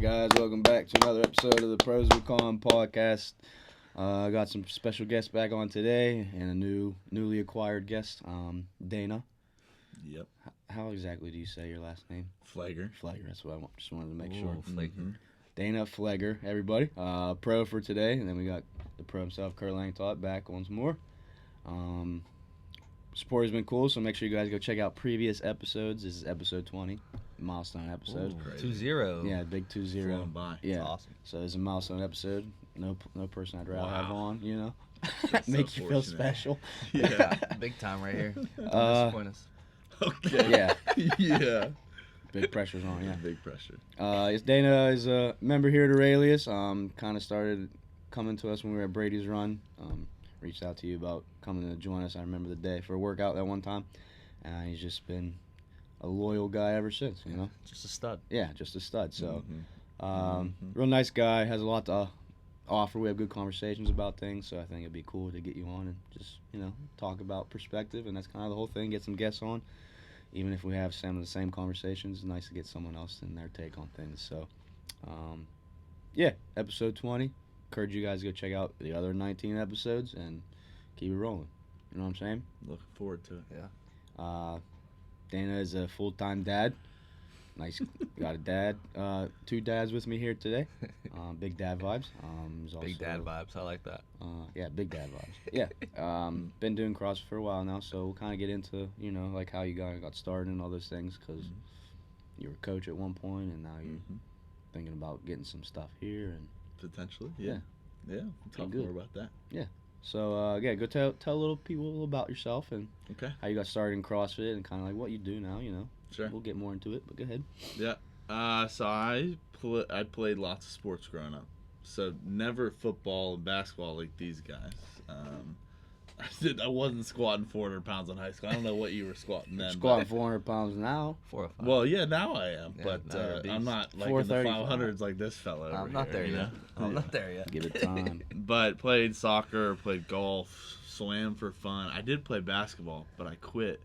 guys. Welcome back to another episode of the Pros of Con podcast. I got some special guests back on today and a newly acquired guest, Dana. Yep. How exactly do you say your last name? Flagger. Flagger, that's what I just wanted to make sure. Mm-hmm. Dana Flagger, everybody. Pro for today, and then we got the pro himself, Kurt Langtot, back once more. Sport has been cool, so make sure you guys go check out previous episodes. This is episode 20, milestone episode. 2-0. Yeah, big 2-0. Flown by. Yeah, That's awesome. so it's a milestone episode. No person I'd rather have on, you know. That's Make so you feel fortunate. special. Yeah. Big time right here. Don't disappoint us. Okay. Yeah, Yeah. big pressure's on, yeah. Big pressure. Dana is a member here at Aurelius. Kind of started coming to us when we were at Brady's Run. Reached out to you about coming to join us. I remember the day for a workout that one time. He's just been a loyal guy ever since, you know? Just a stud. Yeah, just a stud. So, Mhm. real nice guy. Has a lot to offer. We have good conversations about things. So I think it'd be cool to get you on and just, you know, talk about perspective. And that's kind of the whole thing. Get some guests on. Even if we have some of the same conversations, it's nice to get someone else and their take on things. So, yeah, episode 20. Encourage you guys to go check out the other 19 episodes and keep it rolling. You know what I'm saying? Looking forward to it. Dana is a full-time dad. Nice, got a dad. 2 dads with me here today. Big dad vibes. He's Big also, dad vibes. I like that. Yeah, big dad vibes. Yeah. Been doing CrossFit for a while now, so we'll kind of get into, you know, like how you got started and all those things, because you were a coach at one point, and now you're thinking about getting some stuff here. And Potentially. Yeah. Yeah. We'll talk good. more about that. so, yeah, go tell little people about yourself and Okay. how you got started in CrossFit and kind of like what you do now, you know. Sure. We'll get more into it, but go ahead. Yeah. So I played lots of sports growing up. So never football and basketball like these guys. I wasn't squatting 400 pounds in high school. I don't know what you were squatting then. Squatting 400 pounds now. 4 or 5. Well, yeah, now I am, Yeah, but now you're a beast. I'm not like in the 435. 500s like this fella over I'm not here, there you yet. know? I'm not there yet. Give it time. But played soccer, played golf, swam for fun. I did play basketball, but I quit.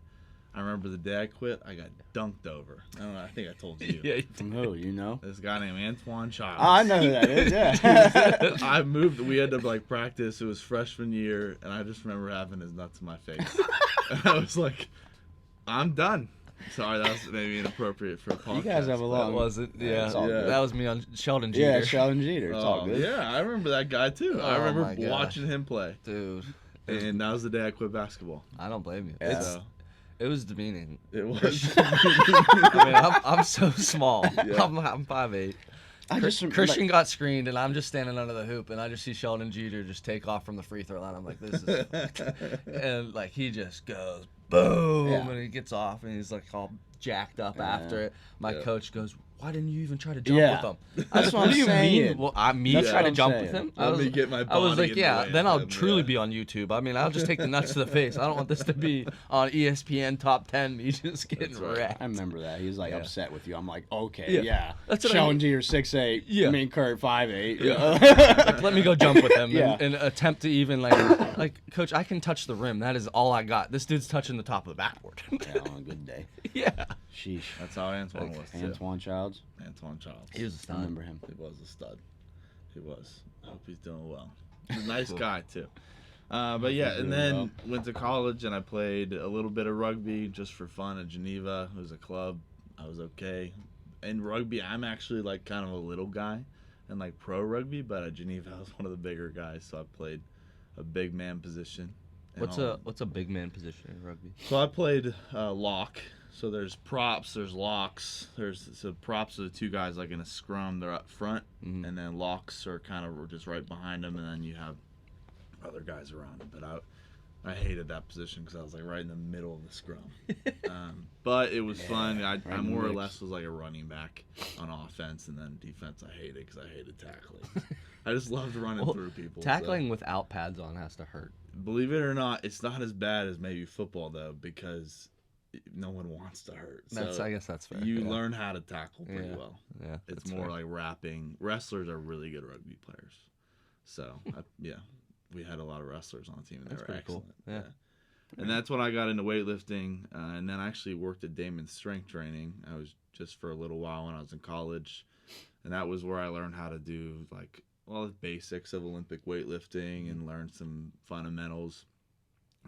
I remember the day I quit, I got dunked over. I don't know, I think I told you. Yeah. From who, you know? This guy named Antoine Childs. Oh, I know who that is, yeah. I moved. We had to like practice. It was freshman year, and I just remember having his nuts in my face. And I was like, "I'm done." Sorry, that was maybe inappropriate for a podcast. You guys have a but- lot. That wasn't. Yeah. it's all good. That was me on Sheldon Jeter. Yeah, Sheldon Jeter. It's all Oh, good. yeah, I remember that guy too. I Oh, remember my gosh. watching him play, Dude, and that was the day I quit basketball. I don't blame you. Yeah. So It was demeaning. it was. I mean, I'm so small. Yeah. I'm 5'8". I just Christian got screened, and I'm just standing under the hoop, and I just see Sheldon Jeter just take off from the free throw line. I'm like, this is, and like he just goes boom, Yeah. and he gets off, and he's like all jacked up Yeah. after it. My Yeah. coach goes, "Why didn't you even try to jump Yeah. with him?" That's what What I'm do you saying. mean? Well, me That's try what to I'm jump saying. with him? Let me get my I was body like, in the yeah, way then of I'll him, truly yeah. be on YouTube. I mean, I'll just take the nuts to the face. I don't want this to be on ESPN top 10. Me just getting That's right. wrecked. I remember that. He was like Yeah. upset with you. I'm like, okay, Yeah. yeah. That's what I Sheldon mean. Jeter 6'8". Yeah. Me and Kurt 5'8". Like, let me go jump with him Yeah. and attempt to even like, coach, I can touch the rim. That is all I got. This dude's touching the top of the backboard. Yeah, on a good day. Yeah. Sheesh. That's how Antoine was too. Antoine Childs. Antoine Childs. He was a I stud. remember him. He was a stud. He was. I hope he's doing well. He's a nice guy too. But yeah, He's and doing then well. went to college and I played a little bit of rugby just for fun at Geneva. It was a club. I was okay. In rugby, I'm actually like kind of a little guy and like pro rugby, but at Geneva I was one of the bigger guys, so I played a big man position. and all. What's a big man position in rugby? So I played lock. So there's props, there's locks. So props are the two guys like in a scrum. They're up front, Mhm. and then locks are kind of just right behind them, and then you have other guys around them. But I hated that position because I was like right in the middle of the scrum. But it was fun. I in the more or mix. less was like a running back on offense, and then defense I hated because I hated tackling. I just loved running Well, through people. so. Tackling without pads on has to hurt. Believe it or not, it's not as bad as maybe football though, because no one wants to hurt. That's So I guess that's fair. you yeah. learn how to tackle pretty Yeah. well. Yeah. It's that's more fair. like rapping. Wrestlers are really good rugby players. So yeah, we had a lot of wrestlers on the team, and they That's were pretty cool. excellent. Yeah. And that's when I got into weightlifting, and then I actually worked at Damon's strength training. I was just for a little while when I was in college, and that was where I learned how to do like all the basics of Olympic weightlifting and learned some fundamentals,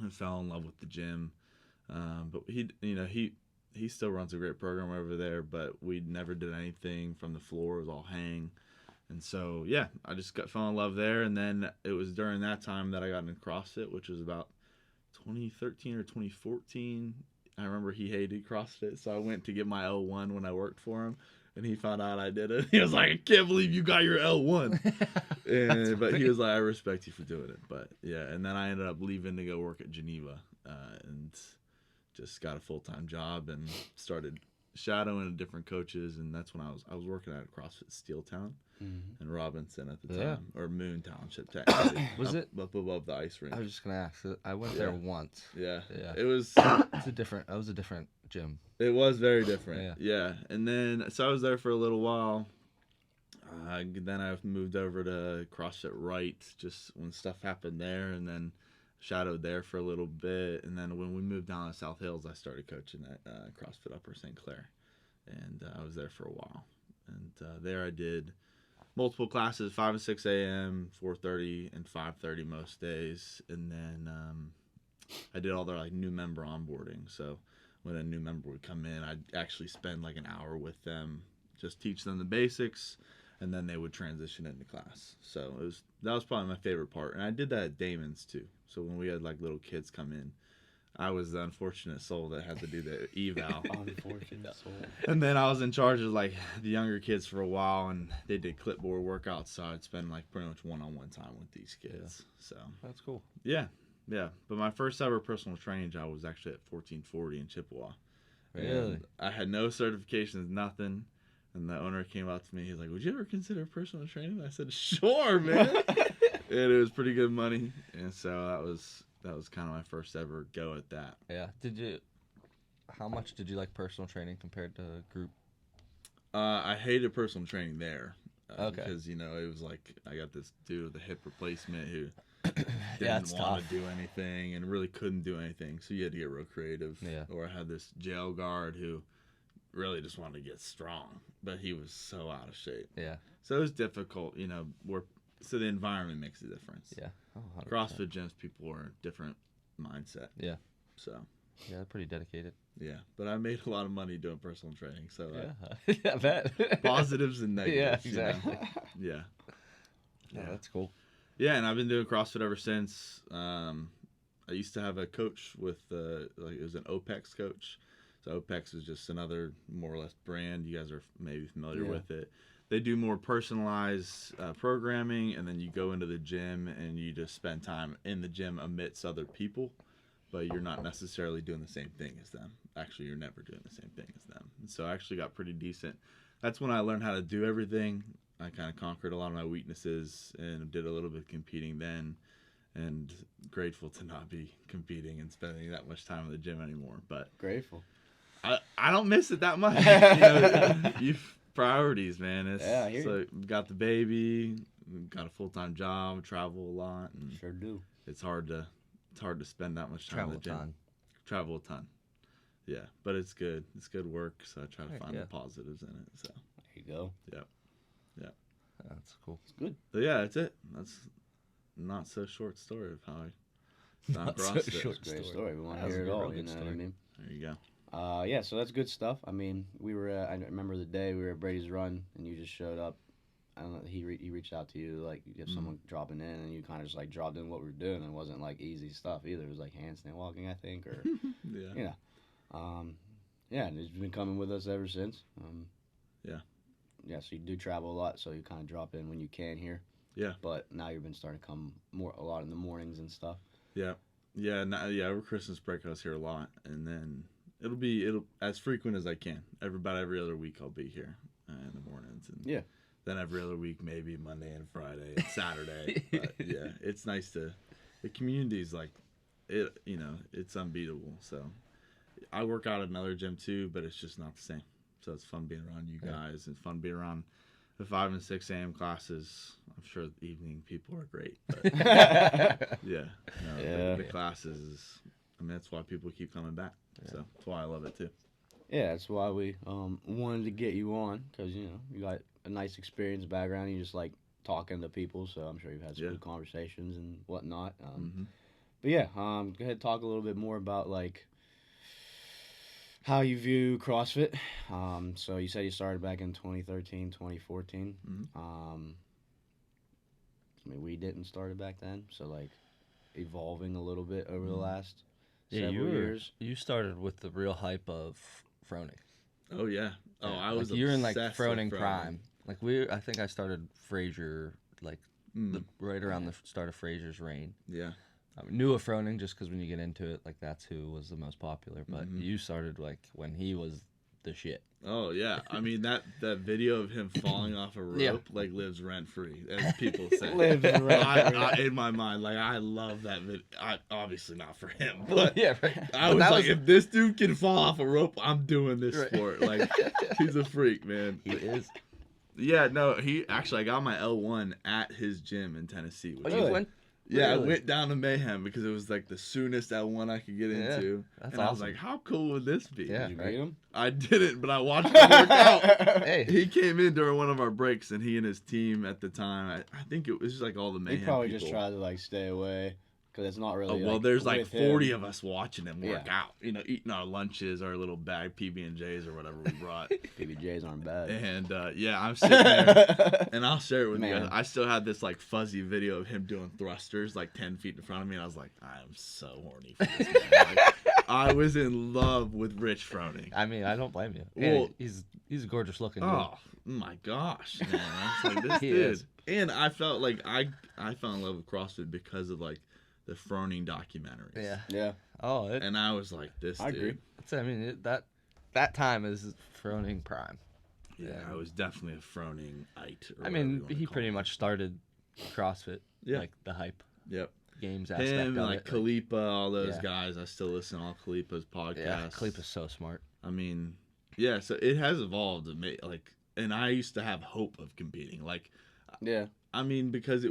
and fell in love with the gym. But he still runs a great program over there, but we never did anything from the floor. It was all hang. And so, yeah, I just fell in love there. And then it was during that time that I got into CrossFit, which was about 2013 or 2014. I remember he hated CrossFit, so I went to get my L1 when I worked for him. And he found out I did it. He was like, I can't believe you got your L1. But he was like, I respect you for doing it. But, yeah, and then I ended up leaving to go work at Geneva and just got a full-time job and started shadowing different coaches. And that's when I was working at CrossFit Steeltown in Robinson at the time, or Moon Township, technically. Was it up above the ice rink? I was just gonna ask. I went there once. Yeah. It was a different gym. It was very different. Yeah. And then so I was there for a little while. Then I moved over to CrossFit Wright just when stuff happened there, and then shadowed there for a little bit. And then when we moved down to South Hills, I started coaching at CrossFit Upper St. Clair, and I was there for a while. And there I did multiple classes, 5 and 6 a.m., 4:30 and 5:30 most days. And then I did all their like new member onboarding. So when a new member would come in, I'd actually spend like an hour with them, just teach them the basics, and then they would transition into class. So that was probably my favorite part. And I did that at Damon's too. So when we had like little kids come in, I was the unfortunate soul that had to do the eval. Unfortunate soul. And then I was in charge of like the younger kids for a while, and they did clipboard workouts, so I'd spend like pretty much one-on-one time with these kids. So That's cool. yeah. But my first ever personal training job was actually at 1440 in Chippewa. Really? And I had no certifications, nothing. And the owner came out to me. He's like, "Would you ever consider personal training?" I said, "Sure, man." And it was pretty good money, and so that was kind of my first ever go at that. Yeah. How much did you like personal training compared to group? I hated personal training there. Okay. Because it was like I got this dude with a hip replacement who Yeah, didn't it's want tough. to do anything and really couldn't do anything, so you had to get real creative. Yeah. Or I had this jail guard who really just wanted to get strong, but he was so out of shape. Yeah. So it was difficult, so the environment makes a difference. Yeah. Oh, 100%. CrossFit gyms, people are a different mindset. Yeah. So, Yeah, they're pretty dedicated. yeah. But I made a lot of money doing personal training, so Yeah. I bet. positives and negatives. Yeah, exactly. Yeah. Yeah, that's cool. Yeah, and I've been doing CrossFit ever since. I used to have a coach with, it was an OPEX coach. So OPEX is just another more or less brand. You guys are maybe familiar with it. They do more personalized programming, and then you go into the gym and you just spend time in the gym amidst other people, but you're not necessarily doing the same thing as them. Actually, you're never doing the same thing as them. And so I actually got pretty decent. That's when I learned how to do everything. I kind of conquered a lot of my weaknesses and did a little bit of competing then, and grateful to not be competing and spending that much time in the gym anymore. But Grateful. I don't miss it that much. You've priorities, man. I hear you. Got the baby, got a full-time job, travel a lot, and Sure do. it's hard to spend that much time in the gym. Ton. Travel a ton. Yeah, but it's good. It's good work, so I try to find yeah. the positives in it. So, There you go. That's cool. It's good. but yeah, that's it. That's not so short story of how I found Not so CrossFit. short. Great Story. story. We want That to was hear a it all. real You good know what I story. mean? There you go. Yeah, so that's good stuff. I mean, we were. I remember the day we were at Brady's Run, and you just showed up. I don't know. He reached out to you, like you have someone dropping in, and you kind of just like dropped in what we were doing. It wasn't like easy stuff either. It was like handstand walking, I think, or Yeah. yeah, and he's been coming with us ever since. Yeah. Yeah, so you do travel a lot, so you kind of drop in when you can here. Yeah. But now you've been starting to come a lot in the mornings and stuff. Yeah. Over Christmas break I was here a lot, and then it'll as frequent as I can. About every other week I'll be here in the mornings, and Yeah. then every other week maybe Monday and Friday and Saturday. But yeah, it's nice the community's like it. It's unbeatable. So I work out at another gym too, but it's just not the same. So it's fun being around you guys. It's fun being around the 5 and 6 a.m. classes. I'm sure the evening people are great. But yeah. The classes that's why people keep coming back. Yeah. So that's why I love it too. Yeah, that's why we wanted to get you on, because you got a nice experience background. You just like talking to people, so I'm sure you've had some Yeah. good conversations and whatnot. Hmm. But yeah, go ahead and talk a little bit more about like how you view CrossFit. So you said you started back in 2013, 2014. Mhm. I mean, we didn't start it back then, so like evolving a little bit over the Mhm. last Yeah, several years. you started with the real hype of Froning. Oh yeah. Oh, I was. Like, you're in like obsessed with Froning prime. Like I think I started Frazier like Mm, right around the start of Frazier's reign. yeah. I knew of Froning just because when you get into it, like that's who was the most popular. But Mhm. you started like when he was the shit. Oh yeah. I mean that video of him falling off a rope Yeah. like lives rent free, as people say. Lives rent-free. In my mind, like I love that video. Obviously not for him, but yeah, right. I was like, if this dude can fall off a rope, I'm doing this Right. sport. Like, he's a freak, man. he is. Yeah, no, he actually, I got my L1 at his gym in Tennessee. Oh, Which Really? you went? yeah, I really? went down to Mayhem because it was like the soonest L1 I could get Yeah, into. that's and I was awesome. like, how cool would this be? Yeah. Did you right. meet him? I didn't, but I watched him work out. Hey, He came in during one of our breaks, and he and his team at the time, I think it was just like all the He Mayhem probably people. just tried to like stay away because it's not Oh, really. well, there's like with 40 him. of us watching him work Yeah. out. You know, eating our lunches, our little bag PB&Js or whatever we brought. PBJs aren't bad. And yeah, I'm sitting there, and I'll share it with you Man. guys. I still had this like fuzzy video of him doing thrusters like 10 feet in front of me, and I was like, I am so horny for this man. Like, I was in love with Rich Froning. I mean, I don't blame you. Well- And he's a gorgeous looking dude. Oh my gosh, man! I was like, this He dude. is. And I felt like I fell in love with CrossFit because of like the Froning documentaries. Yeah. Yeah. Oh, And I was like, this I dude. agree. I mean, that time is Froning prime. Yeah, I was definitely a Froning-ite. or I whatever mean, you wanna he call pretty it. much started CrossFit. Yeah. Like the hype Yep. games aspect Him, of like it. Khalipa, all those Yeah. guys. I still listen to all Khalipa's podcasts. Yeah, Khalipa's so smart. I mean, yeah. So it has evolved. Like, and I used to have hope of competing. Like, Yeah. I mean, because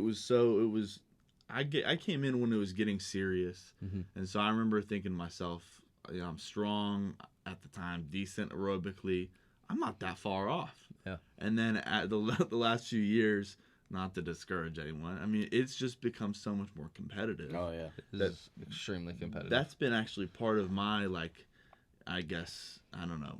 I came in when it was getting serious, Mhm. and so I remember thinking to myself, you know, I'm strong at the time, decent aerobically. I'm not that far off. Yeah. And then at the last few years, not to discourage anyone, I mean, it's just become so much more competitive. Oh yeah. This is extremely competitive. That's been actually part of my, like, I guess, I don't know,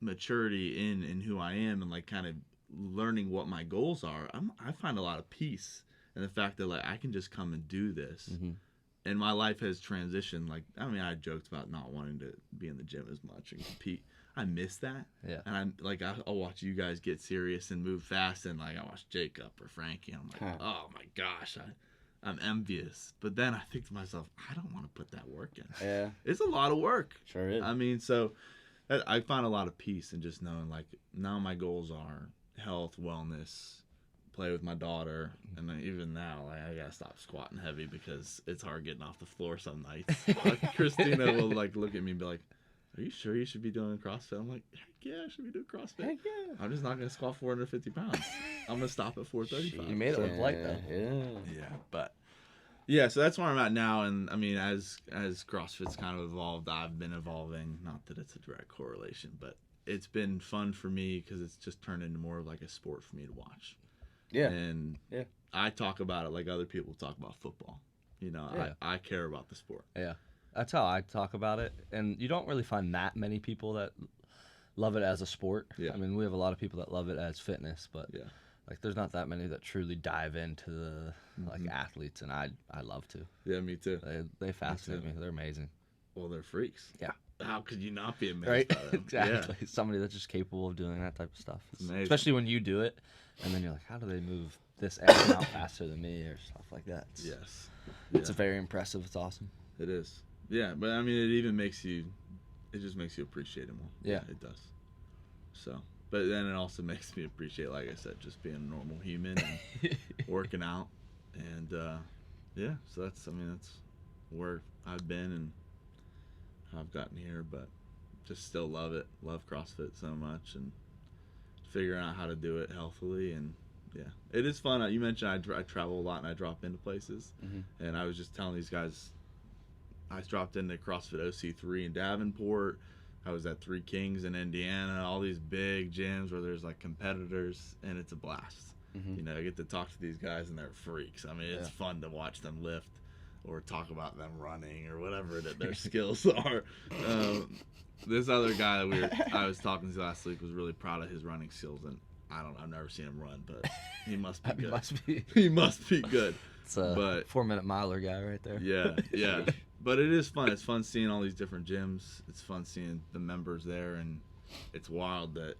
maturity in who I am, and like kind of learning what my goals are. I find a lot of peace in the fact that like I can just come and do this. Mhm. And my life has transitioned. Like, I mean, I joked about not wanting to be in the gym as much and compete. I miss that. Yeah. And I'm like, I'll watch you guys get serious and move fast, and like I watch Jacob or Frankie. I'm like, oh my gosh, I'm envious. But then I think to myself, I don't want to put that work in. Yeah. It's a lot of work. Sure is. I mean, so I find a lot of peace in just knowing, like, now my goals are health, wellness, play with my daughter, and then even now, like, I gotta stop squatting heavy because it's hard getting off the floor some nights. Like, Christina will like look at me and be like, "Are you sure you should be doing CrossFit?" I'm like, "Heck yeah, I should be doing CrossFit. Heck yeah. I'm just not gonna squat 450 pounds. I'm gonna stop at 435." You made it look light though. Yeah. Yeah, but yeah, so that's where I'm at now, and I mean, as CrossFit's kind of evolved, I've been evolving. Not that it's a direct correlation, but it's been fun for me because it's just turned into more of like a sport for me to watch. Yeah. And Yeah. I talk about it like other people talk about football. You know, Yeah. I care about the sport. That's how I talk about it. And you don't really find that many people that love it as a sport. Yeah. I mean, we have a lot of people that love it as fitness, but Yeah. like there's not that many that truly dive into the like Mhm. athletes, and I love to. Yeah, me too. They fascinate too. me. They're amazing. Well, they're freaks. Yeah. How could you not be amazed Right? by them? Exactly. Somebody that's just capable of doing that type of stuff. It's amazing. Especially when you do it, and then you're like, how do they move this X amount faster than me or stuff like that? Yeah. Yes. It's Yeah. very impressive. It's awesome. It is. Yeah, but I mean, it even makes you, it just makes you appreciate it more. Yeah. It does. So, but then it also makes me appreciate, like I said, just being a normal human and working out. And, yeah, so that's where I've been and how I've gotten here, but just still love it. Love CrossFit so much and figuring out how to do it healthily. And, yeah, it is fun. You mentioned I travel a lot and I drop into places. Mhm. And I was just telling these guys, I dropped into CrossFit OC3 in Davenport. I was at Three Kings in Indiana, all these big gyms where there's like competitors, and it's a blast. Mhm. You know, I get to talk to these guys, and they're freaks. I mean, it's fun to watch them lift or talk about them running or whatever that their skills are. This other guy that I was talking to last week was really proud of his running skills, and I've never seen him run, but he must be good. He must be good. It's a But 4-minute miler guy right there. yeah. But it is fun. It's fun seeing all these different gyms. It's fun seeing the members there, and it's wild that,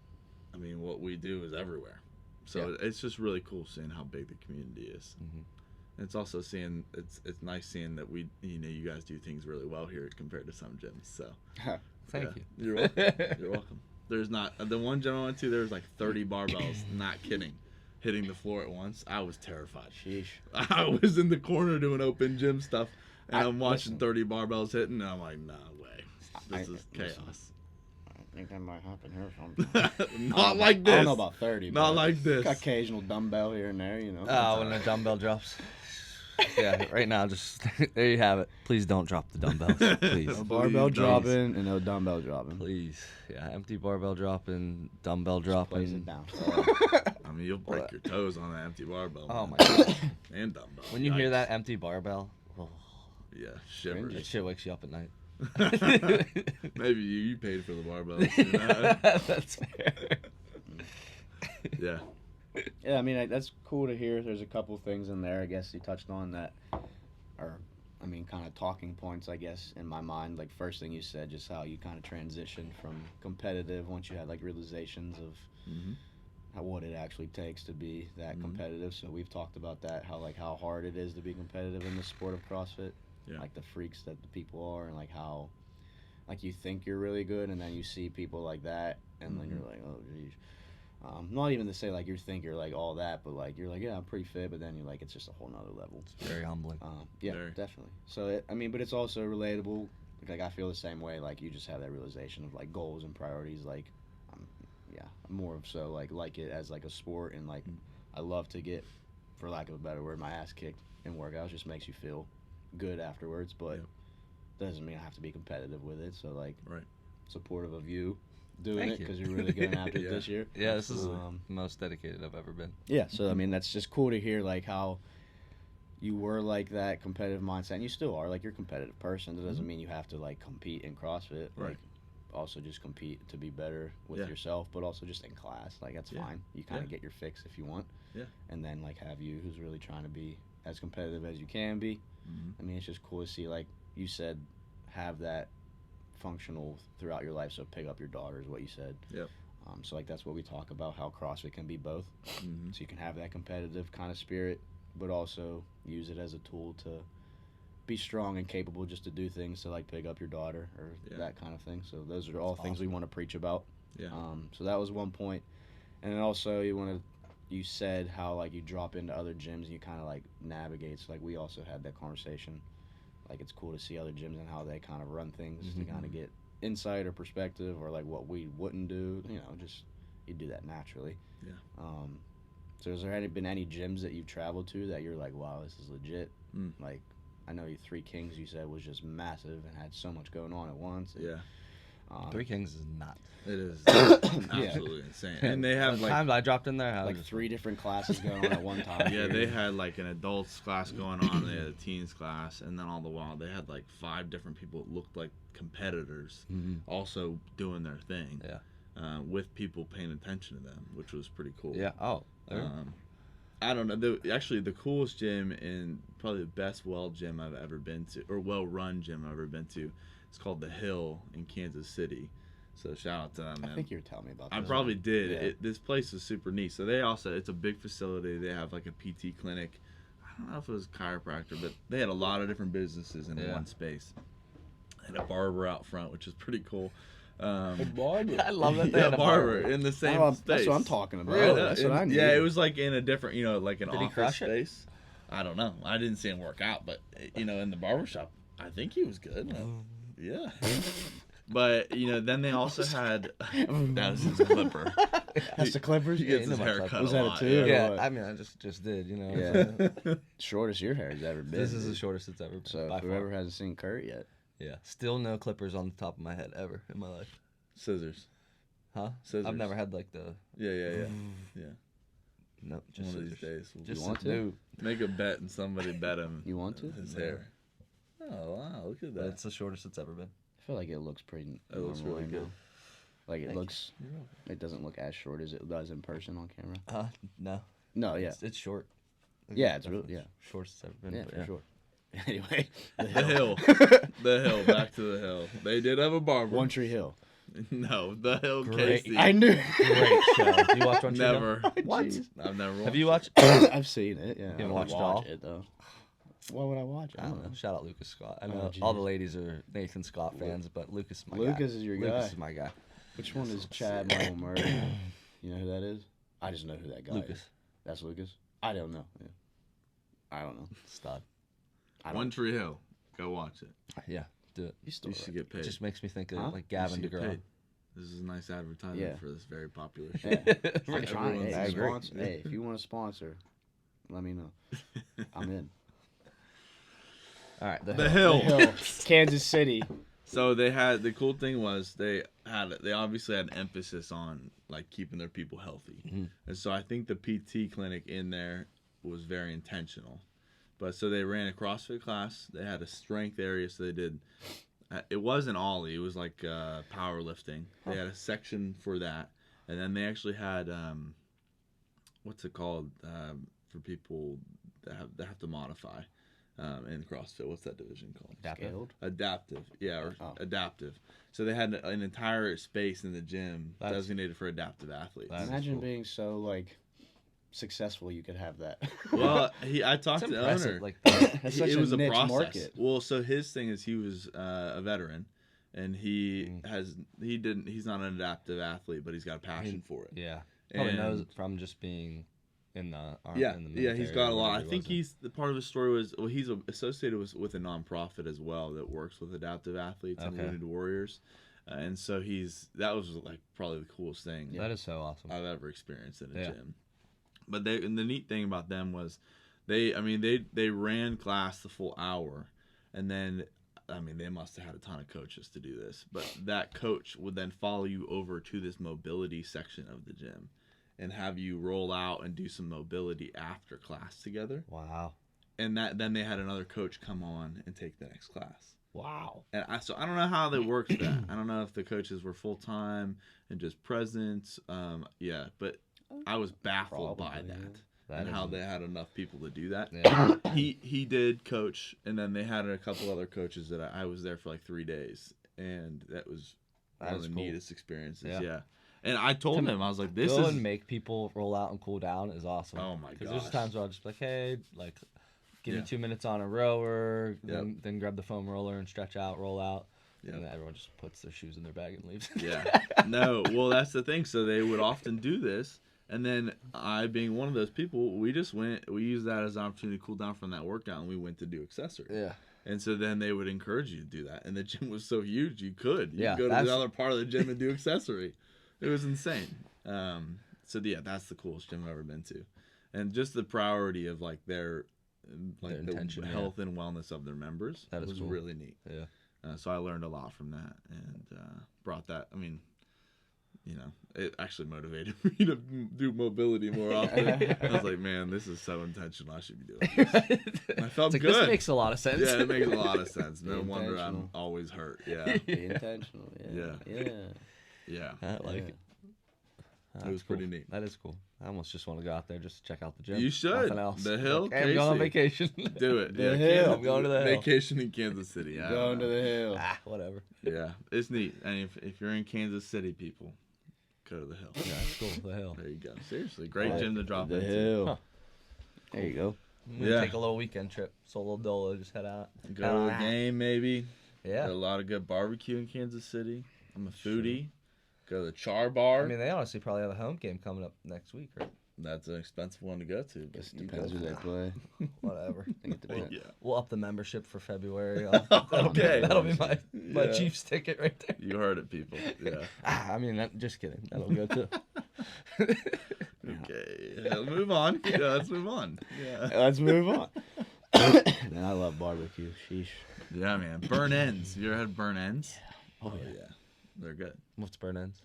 I mean, what we do is everywhere. So it's just really cool seeing how big the community is. Mhm. And it's also seeing it's nice seeing that you guys do things really well here compared to some gyms. So Thank you. You're welcome. You're welcome. There's not the one gym I went to. There was like 30 barbells. Not kidding. Hitting the floor at once. I was terrified. Sheesh. I was in the corner doing open gym stuff, and I'm watching listen. 30 barbells hitting, and I'm like, no way. This is chaos. Listen, I think that might happen here sometime. Not like this. I don't know about 30. Not but like this. Occasional dumbbell here and there, you know. Oh, when the dumbbell drops. Yeah, right now, just there you have it. Please don't drop the dumbbells. Please. No barbell Please don't. dropping and no dumbbell dropping. Please. Yeah, empty barbell dropping, dumbbell dropping. Plays it down. I mean, you'll break your toes on an empty barbell. Oh, man. my God. And dumbbell. When you hear Yikes. that empty barbell, oh, Yeah, shivers. that shit wakes you up at night. Maybe you paid for the barbells. You know? That's fair. Yeah. Yeah, I mean, that's cool to hear. There's a couple things in there, I guess, you touched on that are, I mean, kind of talking points, I guess, in my mind. Like, first thing you said, just how you kind of transitioned from competitive once you had, like, realizations of Mhm. what it actually takes to be that Mhm. competitive. So we've talked about that, how hard it is to be competitive in the sport of CrossFit. Yeah. Like, the freaks that the people are, and, like, how, like, you think you're really good, and then you see people like that, and then Mhm. you're like, oh, geez. Not even to say like you think you're like all that, but like you're like, yeah, I'm pretty fit, but then you're like, it's just a whole nother level. It's very humbling. Yeah, Very. definitely. So I mean, but it's also relatable. Like I feel the same way. Like you just have that realization of like goals and priorities. Like, yeah, more of so like it as like a sport, and like I love to get, for lack of a better word, my ass kicked in workouts. Just makes you feel good afterwards, but Yep. doesn't mean I have to be competitive with it. So like, Right. supportive of you doing Thank it you. because you're really going after it Yeah. this year. Yeah, this is Um, the most dedicated I've ever been. Yeah, so I mean that's just cool to hear like how you were like that competitive mindset, and you still are like you're a competitive person. That doesn't mean you have to like compete in CrossFit. Right. Like, also just compete to be better with Yeah. yourself, but also just in class. Like that's Yeah. fine. You kind of Yeah. get your fix if you want. Yeah. And then like have you who's really trying to be as competitive as you can be. Mhm. I mean it's just cool to see like you said have that functional throughout your life. So pick up your daughter is what you said. Yep. So like that's what we talk about, how CrossFit can be both. Mhm. So you can have that competitive kind of spirit, but also use it as a tool to be strong and capable just to do things to like pick up your daughter or Yeah. that kind of thing. So those are all That's things we want to preach about. Yeah. So that was one point. And then also you said how like you drop into other gyms and you kind of like navigate. So like we also had that conversation. Like it's cool to see other gyms and how they kind of run things Mhm. to kind of get insight or perspective or like what we wouldn't do. You know, just you do that naturally. Yeah. So has there been any gyms that you've traveled to that you're like, wow, this is legit? Mm. Like, I know you Three Kings you said was just massive and had so much going on at once. And, Yeah. Three Kings is nuts. It is absolutely insane. And they have The like times I dropped in there, I like was just 3 different classes going on at one time. yeah, they had like an adults class going on, they had a teens class, and then all the while they had like 5 different people that looked like competitors Mhm. also doing their thing. Yeah. With people paying attention to them, which was pretty cool. Yeah. Oh. there- I don't know. Actually, the coolest gym and probably the best gym I've ever been to, or well-run gym I've ever been to, it's called The Hill in Kansas City. So shout out to them, man. I think you were telling me about I this. probably did. Yeah. This place is super neat. So it's a big facility. They have like a PT clinic. I don't know if it was chiropractor, but they had a lot of different businesses in Yeah. one space. And a barber out front, which is pretty cool. barber. I love that they Yeah, had a barber barber. in the same Oh, space. that's what I'm talking about. Really? That's what I need. Yeah, it was like in a different, like an Did he office crush it? space. I don't know. I didn't see him work out, but in the barbershop, I think he was good. Yeah. But then they also had that was his clipper. That's the Clippers. He gets you his know my hair clipper. cut Was a that a lot. 2? Yeah. Yeah. what? I mean, I just did. Yeah. Shortest your hair has ever been. This is the shortest it's ever been. So by whoever far. hasn't seen Kurt yet. Yeah. Still no clippers on the top of my head ever in my life. Scissors. Huh? Scissors. I've never had like the. Yeah. No, just One of these scissors. days. We'll Just want to? no, make a bet and somebody bet him. You want to? His No. hair. Oh wow! Look at but that. it's the shortest it's ever been. I feel like it looks pretty It looks normal really right good. now. Like it Thank looks, it doesn't look as short as it does in person on camera. No. No, yeah, It's short. Yeah, it's really- Definitely shortest it's ever been. yeah, but for sure. Anyway, The hill. The hill. Back to the hill. They did have a barber. One Tree Hill. No, the hill. Great. Casey. I knew. Great show. Do you watch One Tree Hill? Never. What? Jeez. I've never. Watched Have you watched? I've seen it. Yeah, haven't I don't watched it watch all? it though. Why would I watch it? I don't know. Shout out Lucas Scott. I Oh, know all the geez. ladies are Nathan Scott fans, but Lucas is my guy. Lucas is your guy. Lucas is my guy. Which one is Chad Michael Murray? You know who that is? I just know who that guy Lucas. is. That's Lucas. I don't know. Yeah. I don't know. Stud. I don't. One Tree Hill. Go watch it. Yeah, do it. He's still You should right. get paid. It just makes me think of Huh? like You Gavin should get DeGraw. paid. This is a nice advertisement Yeah. for this very popular show. Yeah. I'm Right. trying. Hey, Everyone's sponsor, great. hey, if you want to sponsor, let me know. I'm in. All right, the The hill. hill. Kansas City. So they had the cool thing was they obviously had an emphasis on like keeping their people healthy, Mhm. and so I think the PT clinic in there was very intentional. But so they ran a CrossFit class. They had a strength area, so they did. It wasn't ollie. It was like powerlifting. They had a section for that, and then they actually had what's it called for people that have to modify in CrossFit. What's that division called? Adaptive. Scaled. Adaptive, yeah, or Oh. adaptive. So they had an entire space in the gym That's- designated for adaptive athletes. That is Imagine cool. being so like successful you could have that. Well, I talked It's to the impressive. owner. Like That's such It a was a niche process. market. Well, so his thing is he was a veteran, and he's not an adaptive athlete, but he's got a passion for it. yeah, probably knows And- it from just being in the army. Yeah, in the yeah, he's military got a or lot. whatever I he think was in. he's the part of his story was he's associated with a nonprofit as well that works with adaptive athletes and Okay. wounded warriors, and so that was like probably the coolest thing That is so awesome. I've ever experienced in a Yeah. gym. But and the neat thing about them was they ran class the full hour, and then they must have had a ton of coaches to do this, but that coach would then follow you over to this mobility section of the gym and have you roll out and do some mobility after class together. Wow. And then they had another coach come on and take the next class. Wow. And so I don't know how they worked that. I don't know if the coaches were full time and just present. But I was baffled by Probably, that yeah. That and is how a- they had enough people to do that. Yeah. He did coach, and then they had a couple other coaches that I was there for like 3 days, and that was That one of is the cool. neatest experiences. Yeah. Yeah. And I told him, I was like, "This Go is and make people roll out and cool down is awesome. Oh my Because there's gosh. times where I'll just be like, hey, like, give Yeah. me 2 minutes on a rower, then grab the foam roller and stretch out, roll out, Yep. and then everyone just puts their shoes in their bag and leaves. yeah." No, well, that's the thing. So they would often do this, and then I, being one of those people, we used that as an opportunity to cool down from that workout, and we went to do accessory. Yeah. And so then they would encourage you to do that. And the gym was so huge, you could. You Yeah, could go to that's- the other part of the gym and do accessory. It was insane. So yeah, that's the coolest gym I've ever been to. And just the priority of like their the intention, yeah. health and wellness of their members That is was cool. really neat. Yeah. So I learned a lot from that and brought that. I mean, it actually motivated me to do mobility more often. I was like, man, this is so intentional. I should be doing this. I felt It's like, good. this makes a lot of sense. Yeah, it makes a lot of sense. Be No wonder I'm intentional. always hurt. Yeah, Be intentional. Yeah. Yeah. Yeah. yeah. I like Yeah. it. It was That's cool. pretty neat. That is cool. I almost just want to go out there just to check out the gym. You should. Nothing else. The hill, Like, hey, I'm going on Casey. vacation. Do it. The yeah, hill. Kansas- I'm going to the hill. Vacation in Kansas City. I don't Going to know. the hill. Whatever. Yeah, it's neat. And if you're in Kansas City, people, go to the hill. Yeah, it's cool. The hill. There you go. Seriously, great Like gym to drop the into. hill. Huh. There you go. I'm gonna Yeah. take a little weekend trip. Solo dolo. Just head out. Go to a game maybe. Yeah. Got a lot of good barbecue in Kansas City. I'm a foodie. Go to the Char Bar. I mean, they honestly probably have a home game coming up next week, right? That's an expensive one to go to. but Guess it you depends go who for they it. play. Whatever. I think it depends. Yeah. We'll up the membership for February. Okay. That'll be my Yeah. Chiefs ticket right there. You heard it, people. Yeah. I mean, just kidding. That'll go too. Okay. Let's move on. Yeah, let's move on. Yeah. Let's move on. Man, I love barbecue. Sheesh. Yeah, man. Burn ends. You ever had burn ends? Oh, yeah. They're good. What's burnt ends?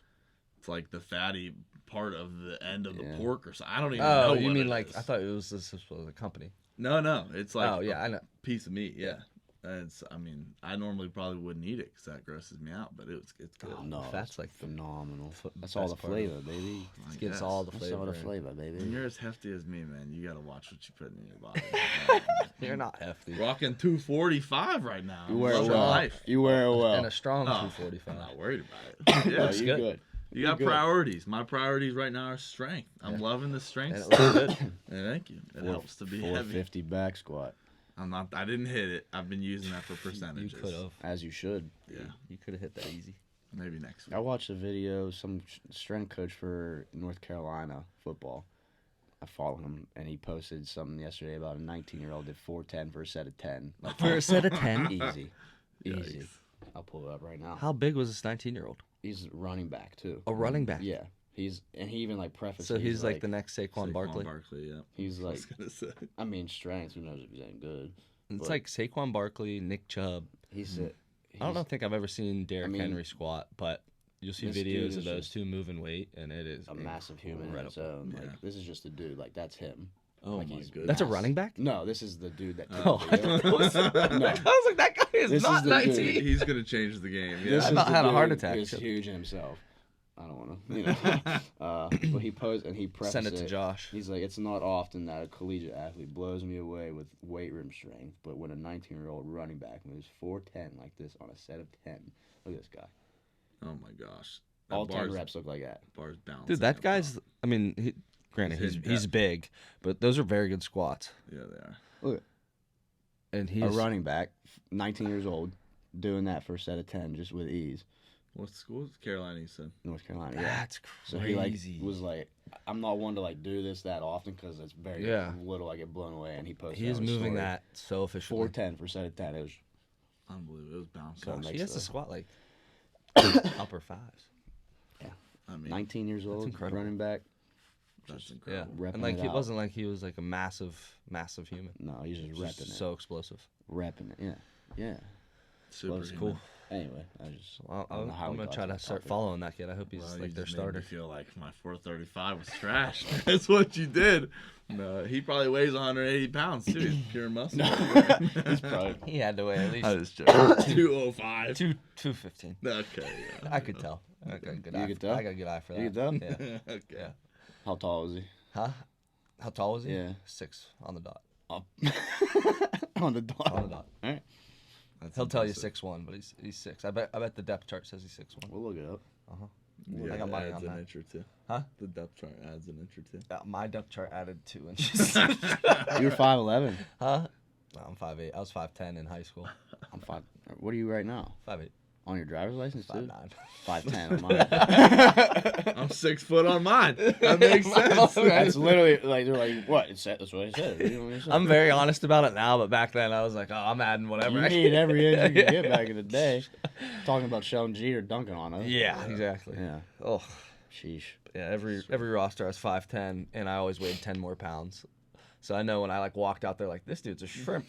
It's like the fatty part of the end of the Yeah. pork or something. I don't even know. Oh, you what mean it like is. I thought this was a company. No. It's like Oh yeah, I know. piece of meat. Yeah. And I mean, I normally probably wouldn't eat it because that grosses me out, but it's good. Oh, no, Fat's it's like the phenomenal. That's best all the part of flavor, baby. I It gets guess. all the That's flavor. all the in. flavor, baby. When you're as hefty as me, man, you gotta watch what you put in your body. You're not hefty. Rocking 245 right now. You wear it Loving well. life. You wear it well. And a strong Oh, 245. I'm not worried about it. No, Yeah, you you're good. good. you You're got good. priorities. My priorities right now are strength. I'm Yeah. loving the strength. And it looks good. Yeah, thank you. It helps to be heavy. 450 back squat, I'm not. I didn't hit it. I've been using that for You percentages. could have. as you should. Yeah, You could have hit that easy. maybe next week. I watched a video, some strength coach for North Carolina football. I follow him, and he posted something yesterday about a 19-year-old did 410 for a set of 10. Like, For a set of 10? easy. Easy. Yikes. I'll pull it up right now. How big was this 19-year-old? He's running back, too. A running back. Yeah. He even, like, prefaced So it, he's like the next Saquon Barkley. Yeah. He's I like, was gonna say. I mean, strength, who knows if he's any good. It's But- like Saquon Barkley, Nick Chubb. He's, I don't think I've ever seen Derrick mean, Henry squat, but you'll see this dude videos is of those just two moving weight, and it is a massive human in its incredible. own. Yeah. Like, this is just a dude. Like, that's him. Oh Like, my he's goodness. That's a massive. running back? No, this is the dude that. Oh, I took thought the it was, video. No. I was like, that guy is This not is the dude. 19. He's gonna change the game. Yeah. This I is about the had a heart dude attack. who's huge himself. I don't want to, you know. But he posed and he prefaced Send it to Josh. He's like, it's not often that a collegiate athlete blows me away with weight room strength, but when a 19-year-old running back moves 410 like this on a set of 10, look at this guy. Oh my gosh. That All 10 bar's- reps look like that. Bar's bouncing. Dude, that up guy's, top. I mean, granted, He's he's hitting big, but those are very good squats. Yeah, they are. And he's A running back, 19 years old, doing that for a set of 10 just with ease. What school is Carolina? You said. North Carolina, yeah. That's So crazy. he like was like, I'm not one to like do this that often because it's very Yeah. little. I get blown away, and he posted. He is on his moving story, that so efficiently. 410 for set of 10. It was Unbelievable. It was bouncing. So Gosh, makes he has to the- squat like upper fives. I mean, 19 years old, incredible. running back. that's Yeah, incredible. Repping and like it he out. wasn't like he was like a massive human. No, he's just Just repping so explosive. it. Repping it. Yeah. Yeah. Super That's cool. Anyway, I just. Well, I don't know how I'm we gonna got try to to that start topic. following that kid. I hope he's Well, like you their just made starter. me feel like my 435 was trash. That's what you did. No, he probably weighs 180 pounds too. He's pure muscle. He's probably. He had to weigh at least I was joking. 205. 215. Okay. Yeah. I could tell. I got a good You eye. could tell? I got a good eye for that. You could tell? Yeah. Okay. Yeah. How tall was he? Huh? How tall was he? Yeah. 6 on the dot. Up. On the dot. On the dot. All right. That's He'll tell you impressive. 6'1", but he's 6. I bet the depth chart says he's 6'1". We'll look it up. Yeah, I got it money adds on an that. inch or two. Huh? The depth chart adds an inch or two. My depth chart added 2 inches. You're 5'11". Huh? No, I'm 5'8". I was 5'10" in high school. I'm 5. What are you right now? 5'8". On your driver's license too? 5'9". 5'10" on mine. I'm 6 foot on mine. That makes sense. That's literally like they're like, what? That's what I said. You know what I said? I'm very honest about it now, but back then I was like, oh, I'm adding whatever. You need every inch you can get back in the day. Talking about Sheldon Jeter dunking on us. Yeah, exactly. Yeah. Oh, Sheesh. yeah. Every roster has 5'10", and I always weighed 10 more pounds. So I know when I like walked out there, like this dude's a shrimp.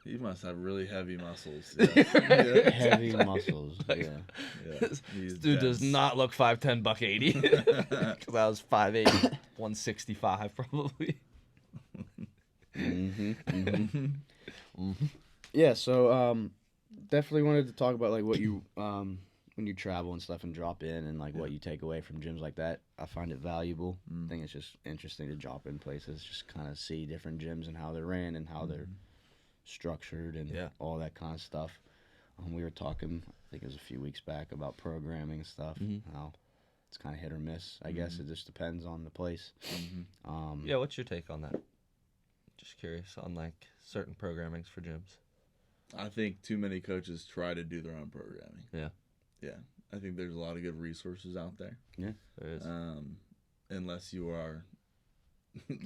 He must have really heavy muscles. Yeah. Heavy muscles. Yeah. Yeah. This He's dude does dense. not look 5'10", buck 80. Because I was 5'8", 165 probably. Yeah. So definitely wanted to talk about like what you when you travel and stuff and drop in and like what you take away from gyms like that. I find it valuable. I think it's just interesting to drop in places, just kind of see different gyms and how they're ran and how they're structured and Yeah. all that kind of stuff. We were talking, I think it was a few weeks back, about programming and stuff. How it's kind of hit or miss. I guess it just depends on the place. Yeah, what's your take on that? Just curious on like certain programmings for gyms. I think too many coaches try to do their own programming. Yeah. Yeah. I think there's a lot of good resources out there. There is. Unless you are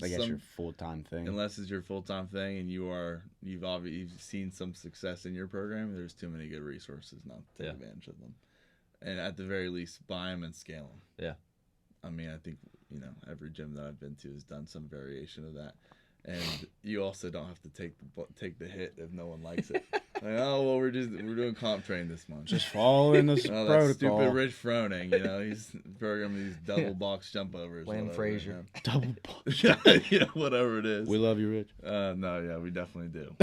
I guess your full-time thing. unless it's your full-time thing and you've seen some success in your program, there's too many good resources not to take advantage of them. And at the very least, buy them and scale them. Yeah. I mean, I think, every gym that I've been to has done some variation of that. And you also don't have to take the hit if no one likes it. Like, oh well, we're doing comp train this month. Just following the Oh, that protocol. stupid Rich Froning, you know, he's programming these double box jump overs. Lane whatever, Frazier. Double. Yeah, yeah, whatever it is. We love you, Rich. No, yeah, we definitely do.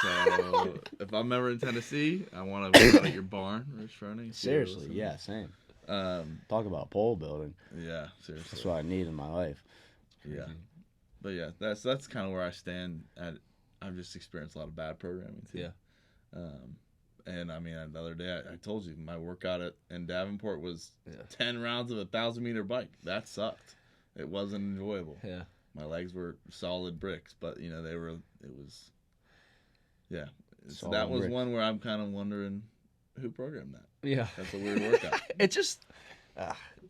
So if I'm ever in Tennessee, I want to go out at your barn, Rich Froning. Seriously, yeah, same. Talk about pole building. Yeah, seriously. That's what I need in my life. Yeah, but yeah, that's kind of where I stand. I've just experienced a lot of bad programming too. Yeah. And I mean, the other day I told you my workout in Davenport was Yeah. 10 rounds of a 1,000-meter bike. That sucked. It wasn't enjoyable. Yeah. My legs were solid bricks, but you know yeah. So that Solid was bricks. one where I'm kind of wondering who programmed that. Yeah. That's a weird workout. It just